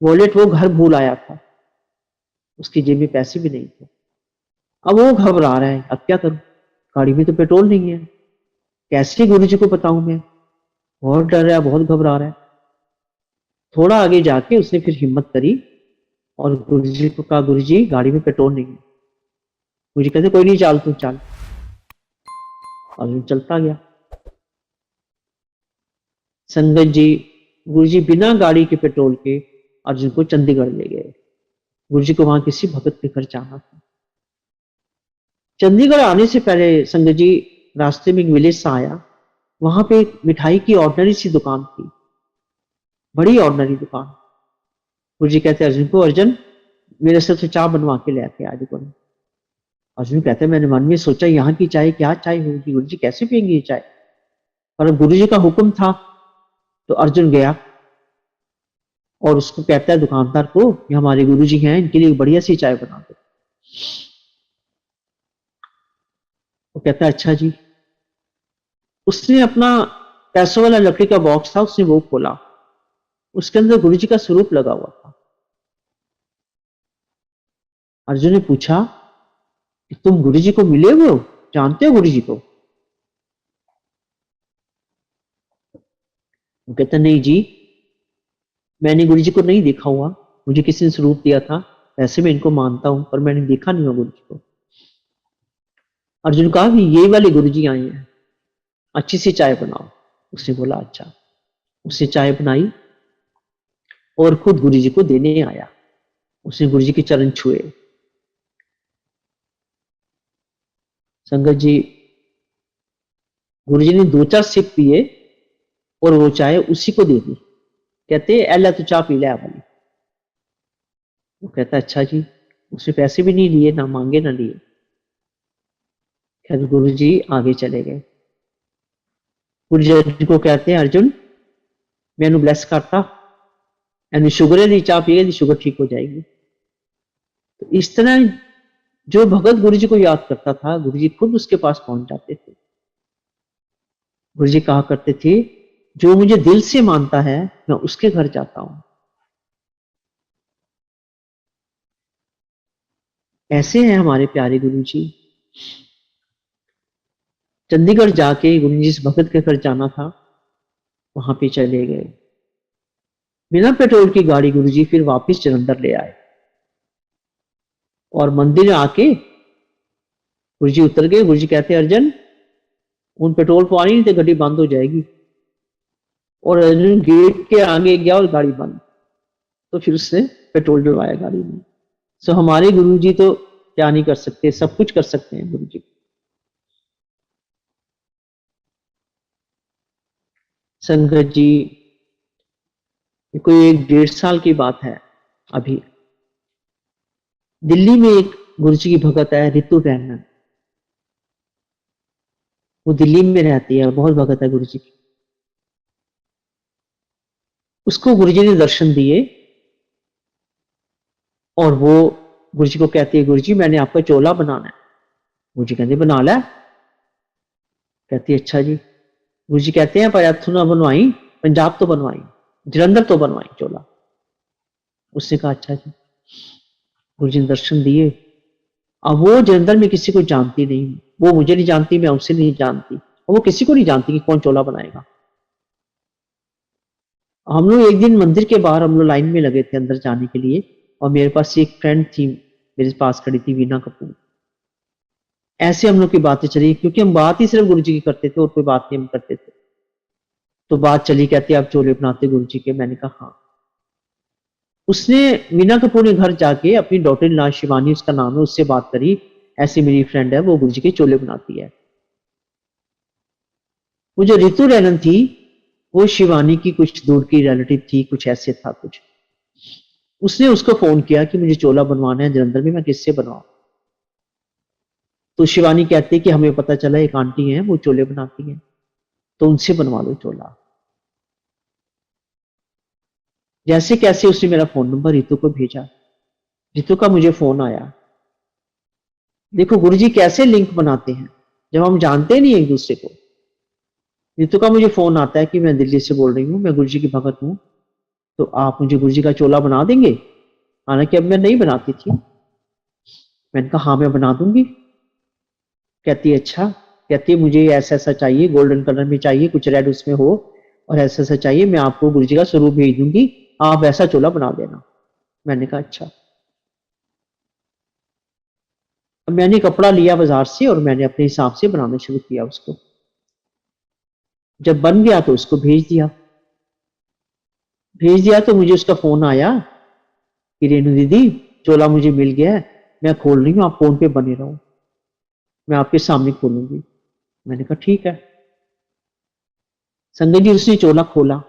वॉलेट वो घर भूल आया था, उसकी जेब में पैसे भी नहीं थे। अब वो घबरा रहा है, अब क्या करूं, गाड़ी में तो पेट्रोल नहीं है, कैसे गुरु जी को बताऊं मैं। बहुत डर रहा है, बहुत घबरा रहा है। थोड़ा आगे जाके उसने फिर हिम्मत करी और गुरु जी को कहा गुरु जी गाड़ी में पेट्रोल नहीं है। गुरु जी कहते कोई नहीं, चल तू चल। अर्जुन चलता गया। संगत जी, गुरु जी बिना गाड़ी के पेट्रोल के अर्जुन को चंडीगढ़ ले गए। गुरु जी को वहां किसी भगत के घर जाना था। चंडीगढ़ आने से पहले संगत जी रास्ते में एक विलेज सा आया, वहां पे एक मिठाई की ऑर्डनरी सी दुकान थी, बड़ी ऑर्डनरी दुकान। गुरु जी कहते अर्जुन को अर्जुन मेरे से तो चाय बनवा के ले आते आज को। अर्जुन कहते मैंने मन में सोचा यहाँ की चाय क्या चाय होगी, गुरु जी कैसे पियेंगे ये चाय। पर गुरु जी का हुक्म था तो अर्जुन गया और उसको कहता है दुकानदार को ये हमारे गुरु जी हैं, इनके लिए बढ़िया सी चाय बना दो। वो कहता है अच्छा जी। उसने अपना पैसों वाला लकड़ी का बॉक्स था, उसने वो खोला, उसके अंदर गुरु जी का स्वरूप लगा हुआ था। अर्जुन ने पूछा कि तुम गुरु जी को मिले हुए हो, जानते हो गुरु जी को। वो कहता नहीं जी, मैंने गुरु जी को नहीं देखा हुआ, मुझे किसी ने स्वरूप दिया था, वैसे मैं इनको मानता हूं पर मैंने देखा नहीं हुआ गुरु जी को। अर्जुन कहा कि ये वाले गुरु जी आए हैं, अच्छी सी चाय बनाओ। उसने बोला अच्छा। उसने चाय बनाई और खुद गुरु जी को देने आया। उसने गुरु जी के चरण छुए। संगत जी, गुरु जी ने 2-4 सिप पिए और वो चाय उसी को दे दी। कहते एला तो चाय पी ले वाली। वो कहता अच्छा जी। उसने पैसे भी नहीं लिए, ना मांगे ना लिए। खैर गुरु जी आगे चले गए। गुरु जी को कहते हैं अर्जुन मैनू ब्लेस करता, यानी शुगर यदि चाह पिएगा तो शुगर ठीक हो जाएगी। तो इस तरह जो भगत गुरु जी को याद करता था, गुरु जी खुद उसके पास पहुंच जाते थे। गुरु जी कहा करते थे, जो मुझे दिल से मानता है मैं उसके घर जाता हूं। ऐसे हैं हमारे प्यारे गुरु जी। चंडीगढ़ जाके गुरु जी जिस भगत के घर जाना था वहां पे चले गए। बिना पेट्रोल की गाड़ी गुरु जी फिर वापस जलंधर ले आए और मंदिर आके गुरु जी उतर गए। गुरु जी कहते, अर्जन उन पेट्रोल पानी नहीं तो गाड़ी बंद हो जाएगी। और अर्जुन गेट के आगे गया और गाड़ी बंद। तो फिर उसने पेट्रोल डलवाया गाड़ी में। सो हमारे गुरु जी तो क्या नहीं कर सकते, सब कुछ कर सकते हैं गुरु जी। संगत जी, कोई 1-1.5 साल की बात है। अभी दिल्ली में एक गुरु जी की भगत है रितु रैना। वो दिल्ली में रहती है और बहुत भगत है गुरु जी की। उसको गुरु जी ने दर्शन दिए और वो गुरु जी को कहती है, गुरु जी मैंने आपका चोला बनाना है। गुरु जी कहते बना ला। कहती अच्छा जी। गुरु जी कहते हैं पर इथों ना बनवाई, पंजाब तो बनवाई, जलंधर तो बनवाई चोला। उसने कहा अच्छा जी। गुरु जी ने दर्शन दिए। अब वो जलंधर में किसी को जानती नहीं, वो मुझे नहीं जानती, मैं उसे नहीं जानती, और वो किसी को नहीं जानती कि कौन चोला बनाएगा। हम लोग एक दिन मंदिर के बाहर हम लोग लाइन में लगे थे अंदर जाने के लिए, और मेरे पास एक फ्रेंड थी, मेरे पास खड़ी थी वीना कपूर। ऐसे हम लोग की बातें चली, क्योंकि हम बात ही सिर्फ गुरु जी की करते थे और कोई बात नहीं हम करते थे। तो बात चली, कहती आप चोले बनाते गुरु जी के? मैंने कहा हाँ। उसने वीना कपूर ने घर जाके अपनी डॉटर इन लॉ शिवानी उसका नाम है, उससे बात करी, ऐसी मेरी फ्रेंड है वो गुरु जी के चोले बनाती है। वो जो रितु रैनन थी वो शिवानी की कुछ दूर की रिलेटिव थी, कुछ ऐसे था कुछ। उसने उसको फोन किया कि मुझे चोला बनवाना है जलंधर में, मैं किससे बनवाऊं? तो शिवानी कहती है कि हमें पता चला एक आंटी है वो चोले बनाती है, तो उनसे बनवा लो चोला। जैसे कैसे उसने मेरा फोन नंबर रितु को भेजा। रितु का मुझे फोन आया। देखो गुरुजी कैसे लिंक बनाते हैं जब हम जानते नहीं एक दूसरे को। रितु का मुझे फोन आता है कि मैं दिल्ली से बोल रही हूँ, मैं गुरुजी की भगत हूँ, तो आप मुझे गुरुजी का चोला बना देंगे? हालांकि अब मैं नहीं बनाती थी। मैंने कहा हाँ मैं बना दूंगी। कहती है अच्छा। कहती है मुझे ऐसा ऐसा चाहिए, गोल्डन कलर में चाहिए, कुछ रेड उसमें हो, और ऐसा ऐसा चाहिए, मैं आपको गुरुजी का स्वरूप भेज दूंगी, आप ऐसा चोला बना देना। मैंने कहा अच्छा। अब मैंने कपड़ा लिया बाजार से और मैंने अपने हिसाब से बनाना शुरू किया उसको। जब बन गया तो उसको भेज दिया। तो मुझे उसका फोन आया कि रेणु दीदी चोला मुझे मिल गया है, मैं खोल रही हूँ, आप फोन पे बने रहो, मैं आपके सामने खोलूंगी। मैंने कहा ठीक है। संगत जी उसने चोला खोला।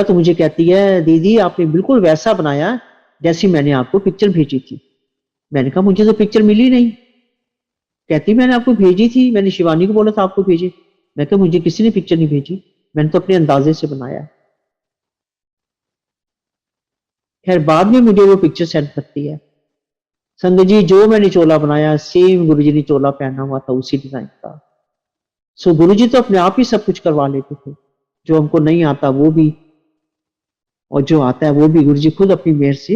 तो मुझे कहती है दीदी आपने बिल्कुल वैसा बनाया जैसी मैंने आपको पिक्चर भेजी थी। मैंने कहा मुझे तो पिक्चर मिली नहीं। कहती मैंने आपको भेजी थी, मैंने शिवानी को बोला था आपको भेजे। मैं कहा मुझे किसी ने पिक्चर नहीं भेजी, मैंने तो अपने अंदाजे से बनाया। खैर बाद में मुझे वो पिक्चर सेंड करती है। संगत जी जो मैंने चोला बनाया सेम गुरु जी ने चोला पहना हुआ था, उसी डिजाइन का। सो गुरु जी तो अपने आप ही सब कुछ करवा लेते थे, जो हमको नहीं आता वो भी, और जो आता है वो भी गुरु जी खुद अपनी मेहर से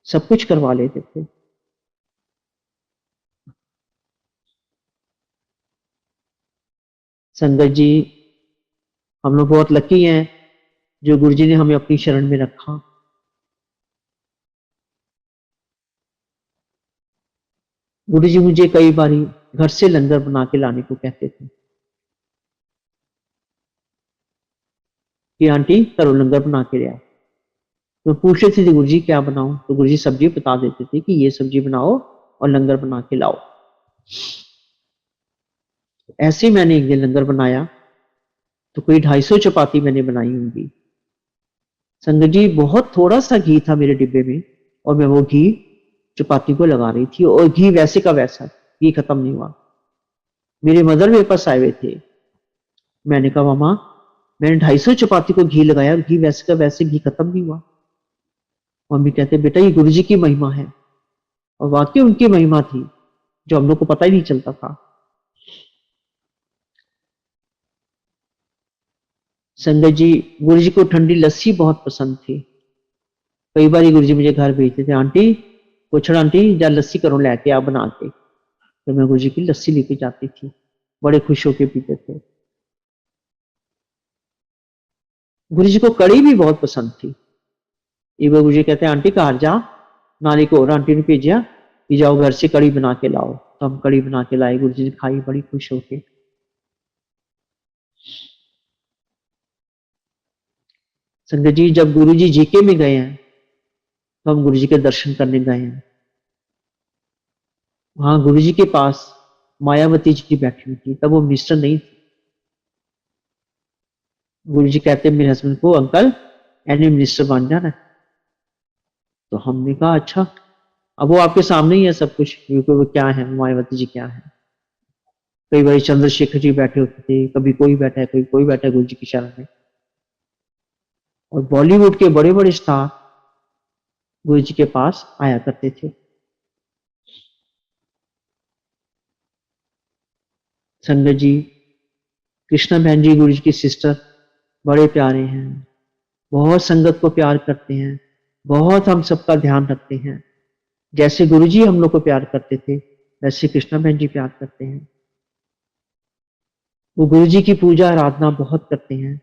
सब कुछ करवा लेते थे। संगत जी हम लोग बहुत लकी हैं जो गुरु जी ने हमें अपनी शरण में रखा। गुरु जी मुझे कई बारी घर से लंगर बना के लाने को कहते थे कि आंटी करो लंगर बना के लिया। तो पूछ रहे थे गुरु जी क्या बनाऊं, तो गुरु जी सब्जी बता देते थे कि ये सब्जी बनाओ और लंगर बना के लाओ। ऐसे ही मैंने एक दिन लंगर बनाया तो कोई 250 चपाती मैंने बनाई होंगी। संगत जी बहुत थोड़ा सा घी था मेरे डिब्बे में, और मैं वो घी चपाती को लगा रही थी, और घी वैसे का वैसा, घी खत्म नहीं हुआ। मेरे मदर मेरे पास आए हुए थे। मैंने कहा मामा मैंने 250 चपाती को घी लगाया, घी वैसे का वैसे घी खत्म नहीं हुआ। मम्मी कहते बेटा ये गुरु जी की महिमा है, और वाकई उनकी महिमा थी जो हम लोग को पता ही नहीं चलता था। संगत जी, गुरु जी को ठंडी लस्सी बहुत पसंद थी। कई बार गुरु जी मुझे घर भेजते थे, आंटी कुछ आंटी जा लस्सी करो लेके आप बना के, तो मैं गुरु जी की लस्सी लेके जाती थी, बड़े खुश होके पीते थे। गुरु जी को कड़ी भी बहुत पसंद थी। एक बार गुरु जी कहते आंटी घर जा, नानी को और आंटी ने भेजा कि जाओ घर से कड़ी बना के लाओ, तो हम कड़ी बना के लाए, गुरु जी ने खाई बड़ी खुश होके। संगत जी, जब गुरु जी जीके में गए हैं तो हम गुरु जी के दर्शन करने गए हैं। वहां गुरु जी के पास मायावती जी बैठी हुई थी, तब वो मिनिस्टर नहीं थी। गुरु जी कहते मेरे हस्बैंड को, अंकल एनी मिनिस्टर बन जाना। तो हमने कहा अच्छा। अब वो आपके सामने ही है सब कुछ, क्योंकि वो क्या है, मायावती जी क्या है। कई बार चंद्रशेखर जी बैठे होते थे, कभी कोई बैठा है, कोई बैठा है गुरु जी की शरण में। और बॉलीवुड के बड़े बड़े स्टार गुरु जी के पास आया करते थे। संगत जी, कृष्णा बहन जी गुरु जी की सिस्टर बड़े प्यारे हैं, बहुत संगत को प्यार करते हैं, बहुत हम सबका ध्यान रखते हैं। जैसे गुरु जी हम लोग को प्यार करते थे, वैसे कृष्णा बहन जी प्यार करते हैं। वो गुरु जी की पूजा आराधना बहुत करते हैं,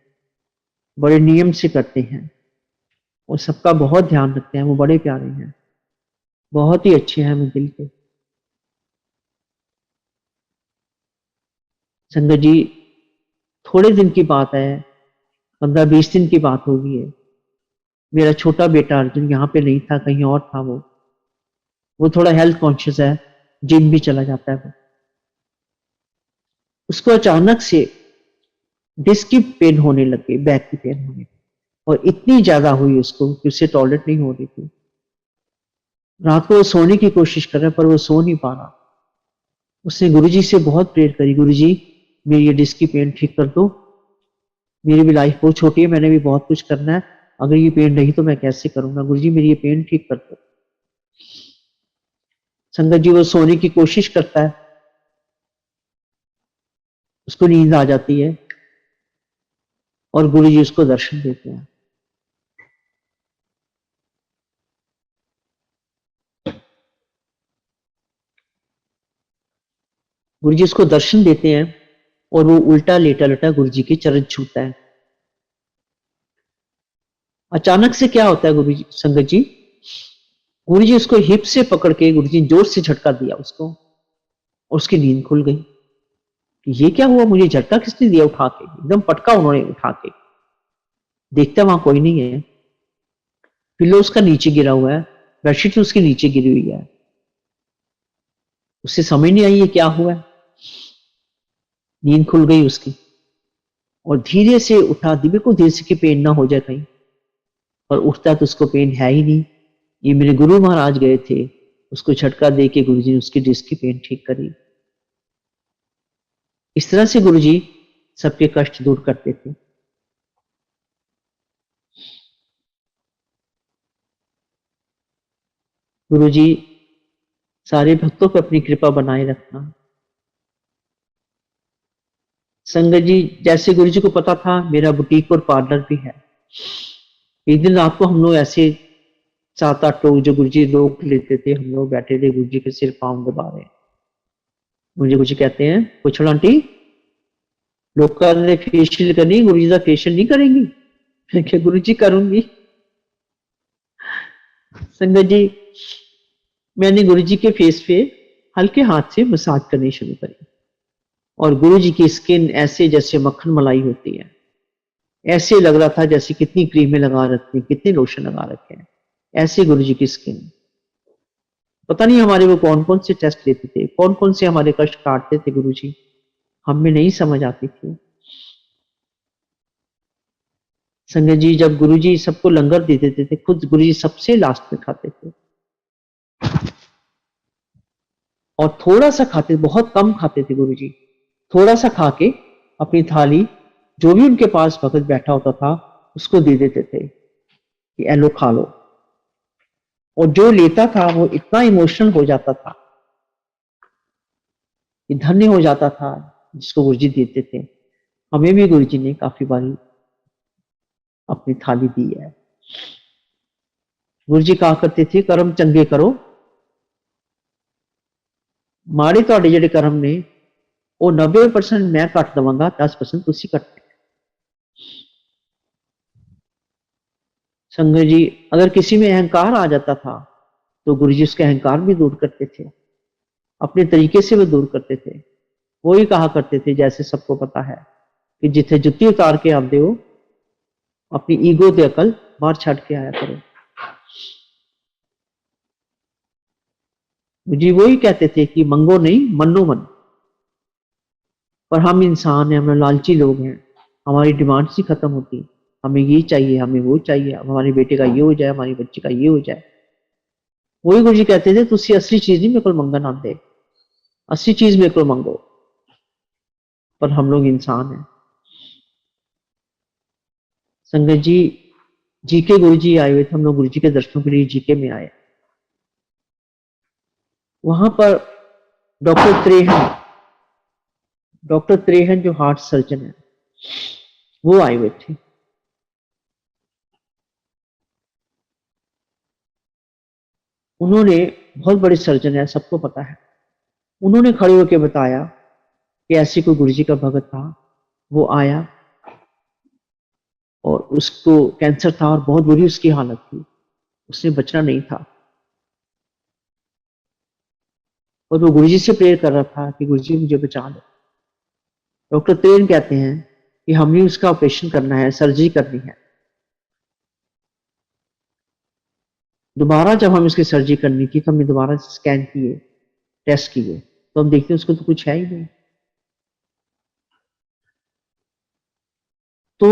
बड़े नियम से करते हैं, और सबका बहुत ध्यान रखते हैं। वो बड़े प्यारे हैं, बहुत ही अच्छे हैं वो दिल के। संगत जी, थोड़े दिन की बात है, 15-20 दिन की बात होगी है। मेरा छोटा बेटा अर्जुन यहाँ पे नहीं था, कहीं और था। वो थोड़ा हेल्थ कॉन्शियस है, जिम भी चला जाता है वो। उसको अचानक से डिस्क की पेन होने लग गई, बैक की पेन होने लगी, और इतनी ज्यादा हुई उसको कि उससे टॉयलेट नहीं हो रही थी। रात को वो सोने की कोशिश कर रहा है, पर वो सो नहीं पा रहा। उसने गुरुजी से बहुत प्रेयर करी, गुरुजी मेरी ये डिस्क की पेन ठीक कर दो, मेरी भी लाइफ बहुत छोटी है, मैंने भी बहुत कुछ करना है, अगर ये पेन रही तो मैं कैसे करूंगा, गुरुजी मेरी ये पेन ठीक कर दो। संगत जी, वो सोने की कोशिश करता है, उसको नींद आ जाती है, और गुरुजी उसको दर्शन देते हैं। गुरुजी उसको दर्शन देते हैं, और वो उल्टा लेटा लेटा गुरुजी के चरण छूता है। अचानक से क्या होता है गुरु जी, संगत जी, गुरु जी उसको हिप से पकड़ के गुरु जी जोर से झटका दिया उसको, और उसकी नींद खुल गई। ये क्या हुआ, मुझे झटका किसने दिया उठा के, एकदम पटका उन्होंने उठा के। देखता वहां कोई नहीं है, पिल्लो उसका नीचे गिरा हुआ है, बेडशीट उसके नीचे गिरी हुई है। उससे समझ नहीं आई ये क्या हुआ है। नींद खुल गई उसकी, और धीरे से उठा, दिव्य को धीरे से कि पेन ना हो जाए कहीं, पर उठता तो उसको पेन है ही नहीं। ये मेरे गुरु महाराज गए थे, उसको झटका दे के गुरु जी ने उसकी डिस्क की पेन ठीक करी। इस तरह से गुरु जी सबके कष्ट दूर करते थे। गुरु जी सारे भक्तों पर अपनी कृपा बनाए रखना। संगत जी, जैसे गुरु जी को पता था मेरा बुटीक और पार्लर भी है, एक दिन रात को हम लोग ऐसे 7-8 लोग जो गुरु जी रोक लेते थे, हम लोग बैठे थे, गुरु जी के सिर पांव दबा रहे। मुझे गुरु जी कहते हैं, पूछो आंटी लोग ने फेशियल करनी, गुरु जी का फेशियल नहीं करेंगी? क्या गुरु जी करूंगी। संगत जी, मैंने गुरु जी के फेस पे हल्के हाथ से मसाज करनी शुरू करी, और गुरु जी की स्किन ऐसे जैसे मक्खन मलाई होती है, ऐसे लग रहा था जैसे कितनी क्रीमें लगा रखी, कितने लोशन लगा रखे हैं, ऐसे गुरु जी की स्किन। पता नहीं हमारे वो कौन कौन से टेस्ट लेते थे, कौन कौन से हमारे कष्ट काटते थे गुरु जी, हमें नहीं समझ आती थी। संगत जी, जब गुरु जी सबको लंगर दे देते थे, खुद गुरु जी सबसे लास्ट में खाते थे, और थोड़ा सा खाते, बहुत कम खाते थे गुरु जी। थोड़ा सा खा के अपनी थाली जो भी उनके पास भगत बैठा होता था उसको दे देते थे कि एलो खा लो। और जो लेता था वो इतना इमोशनल हो जाता था कि धन्य हो जाता था जिसको गुरुजी देते थे। हमें भी गुरुजी ने काफी बारी अपनी थाली दी है। गुरुजी कहा करते थे कर्म चंगे करो, माड़े ਤੁਹਾਡੇ ਜਿਹੜੇ ਕਰਮ ਨੇ ਉਹ 90% मैं ਕੱਟ ਦਵਾਂਗਾ, 10% ਤੁਸੀਂ ਕੱਟਣਾ। संगत जी, अगर किसी में अहंकार आ जाता था तो गुरुजी उसके अहंकार भी दूर करते थे, अपने तरीके से भी दूर करते थे। वो ही कहा करते थे, जैसे सबको पता है कि जिथे जुत्ती उतार के आते हो अपनी ईगो ते अकल बाहर छड़ के आया करो। जी वही कहते थे कि मंगो नहीं मनो मन। पर हम इंसान हैं, हम लालची लोग हैं, हमारी डिमांड ही खत्म होती। हमें ये चाहिए, हमें वो चाहिए, हमारे बेटे का ये हो जाए, हमारी बच्ची का ये हो जाए। वही गुरु जी कहते थे तुसी असली चीज नहीं मेरे को मंगन आते, असली चीज मेरे को मंगो। पर हम लोग इंसान हैं। संगत जी, जीके गुरु जी आए हुए थे, हम लोग गुरु जी के दर्शनों के लिए जीके में आए। वहां पर डॉक्टर त्रेहन जो हार्ट सर्जन है वो आए हुए थे। उन्होंने, बहुत बड़े सर्जन है, सबको पता है, उन्होंने खड़े होकर बताया कि ऐसे कोई गुरु जी का भगत था, वो आया और उसको कैंसर था और बहुत बुरी उसकी हालत थी, उसने बचना नहीं था। और वो गुरु जी से प्रेयर कर रहा था कि गुरु जी मुझे बचा लो। डॉक्टर त्रेन कहते हैं कि हमने उसका ऑपरेशन करना है, सर्जरी करनी है। दोबारा जब हम इसकी सर्जरी करनी थी तो हमने दोबारा स्कैन किए, टेस्ट किए, तो हम देखते हैं उसको तो कुछ है ही नहीं। तो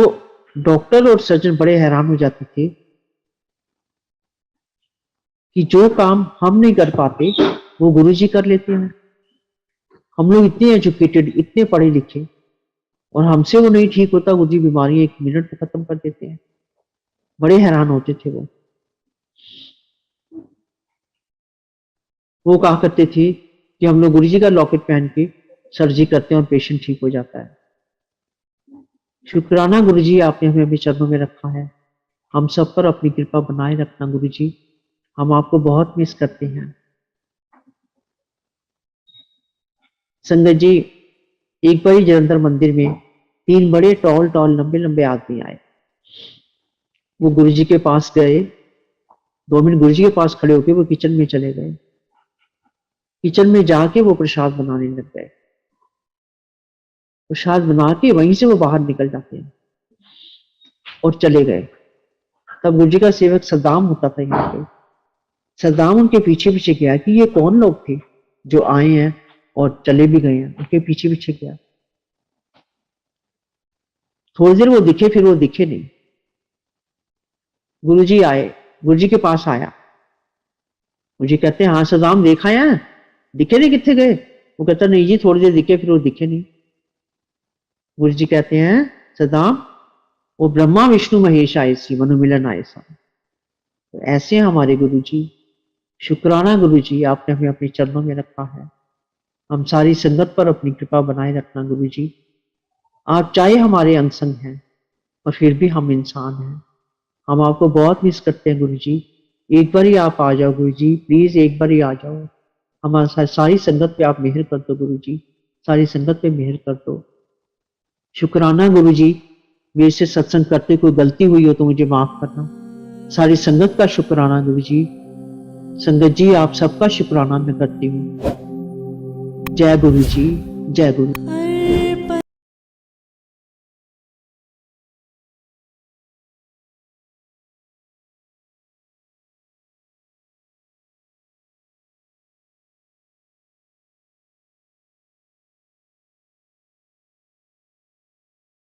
डॉक्टर और सर्जन बड़े हैरान हो जाते थे कि जो काम हम नहीं कर पाते वो गुरुजी कर लेते हैं। हम लोग इतने एजुकेटेड, इतने पढ़े लिखे, और हमसे वो नहीं ठीक होता, गुरुजी बीमारी 1 मिनट में खत्म कर देते हैं। बड़े हैरान होते थे वो कहा करते थे कि हम लोग गुरुजी का लॉकेट पहन के सर्जरी करते हैं और पेशेंट ठीक हो जाता है। शुक्राना गुरुजी, आपने हमें अपने चरणों में रखा है। हम सब पर अपनी कृपा बनाए रखना गुरुजी, हम आपको बहुत मिस करते हैं। संगत जी, एक बार जलंधर मंदिर में 3 बड़े टॉल लंबे लंबे आदमी आए। वो गुरुजी के पास गए, 2 मिनट गुरुजी के पास खड़े होके वो किचन में चले गए। किचन में जाके वो प्रसाद बनाने लग गए। प्रसाद बना के वहीं से वो बाहर निकल जाते हैं और चले गए। तब गुरुजी का सेवक सद्दाम होता था यहाँ पे, सद्दाम उनके पीछे पीछे गया कि ये कौन लोग थे जो आए हैं और चले भी गए हैं। उनके पीछे पीछे गया, थोड़ी देर वो दिखे, फिर वो दिखे नहीं। गुरुजी आए, गुरुजी के पास आया। गुरुजी कहते हैं हाँ सद्दाम, देखा है, दिखे नहीं, कितने गए? वो कहता नहीं जी, थोड़ी देर दिखे, फिर वो दिखे नहीं। गुरुजी कहते हैं सद्दाम, वो ब्रह्मा विष्णु महेश आए सी, मनु मिलन आए सा। तो ऐसे हमारे गुरुजी। शुक्राना गुरुजी, आपने हमें अपने चरणों में रखा है। हम सारी संगत पर अपनी कृपा बनाए रखना गुरुजी। आप चाहे हमारे अंग संग हैं और फिर भी हम इंसान हैं। हम आपको बहुत मिस करते हैं गुरुजी। एक बार ही आप आ जाओ गुरुजी, प्लीज एक बार ही आ जाओ। हमारी सारी संगत पे आप मेहर कर दो गुरुजी, सारी संगत पे मेहर कर दो। शुक्राना गुरुजी, मेरे से सत्संग करते कोई गलती हुई हो तो मुझे माफ करना। सारी संगत का शुक्राना गुरुजी। संगत जी, आप सबका शुक्राना मैं करती हूँ। जय गुरु जी, जय गुरु।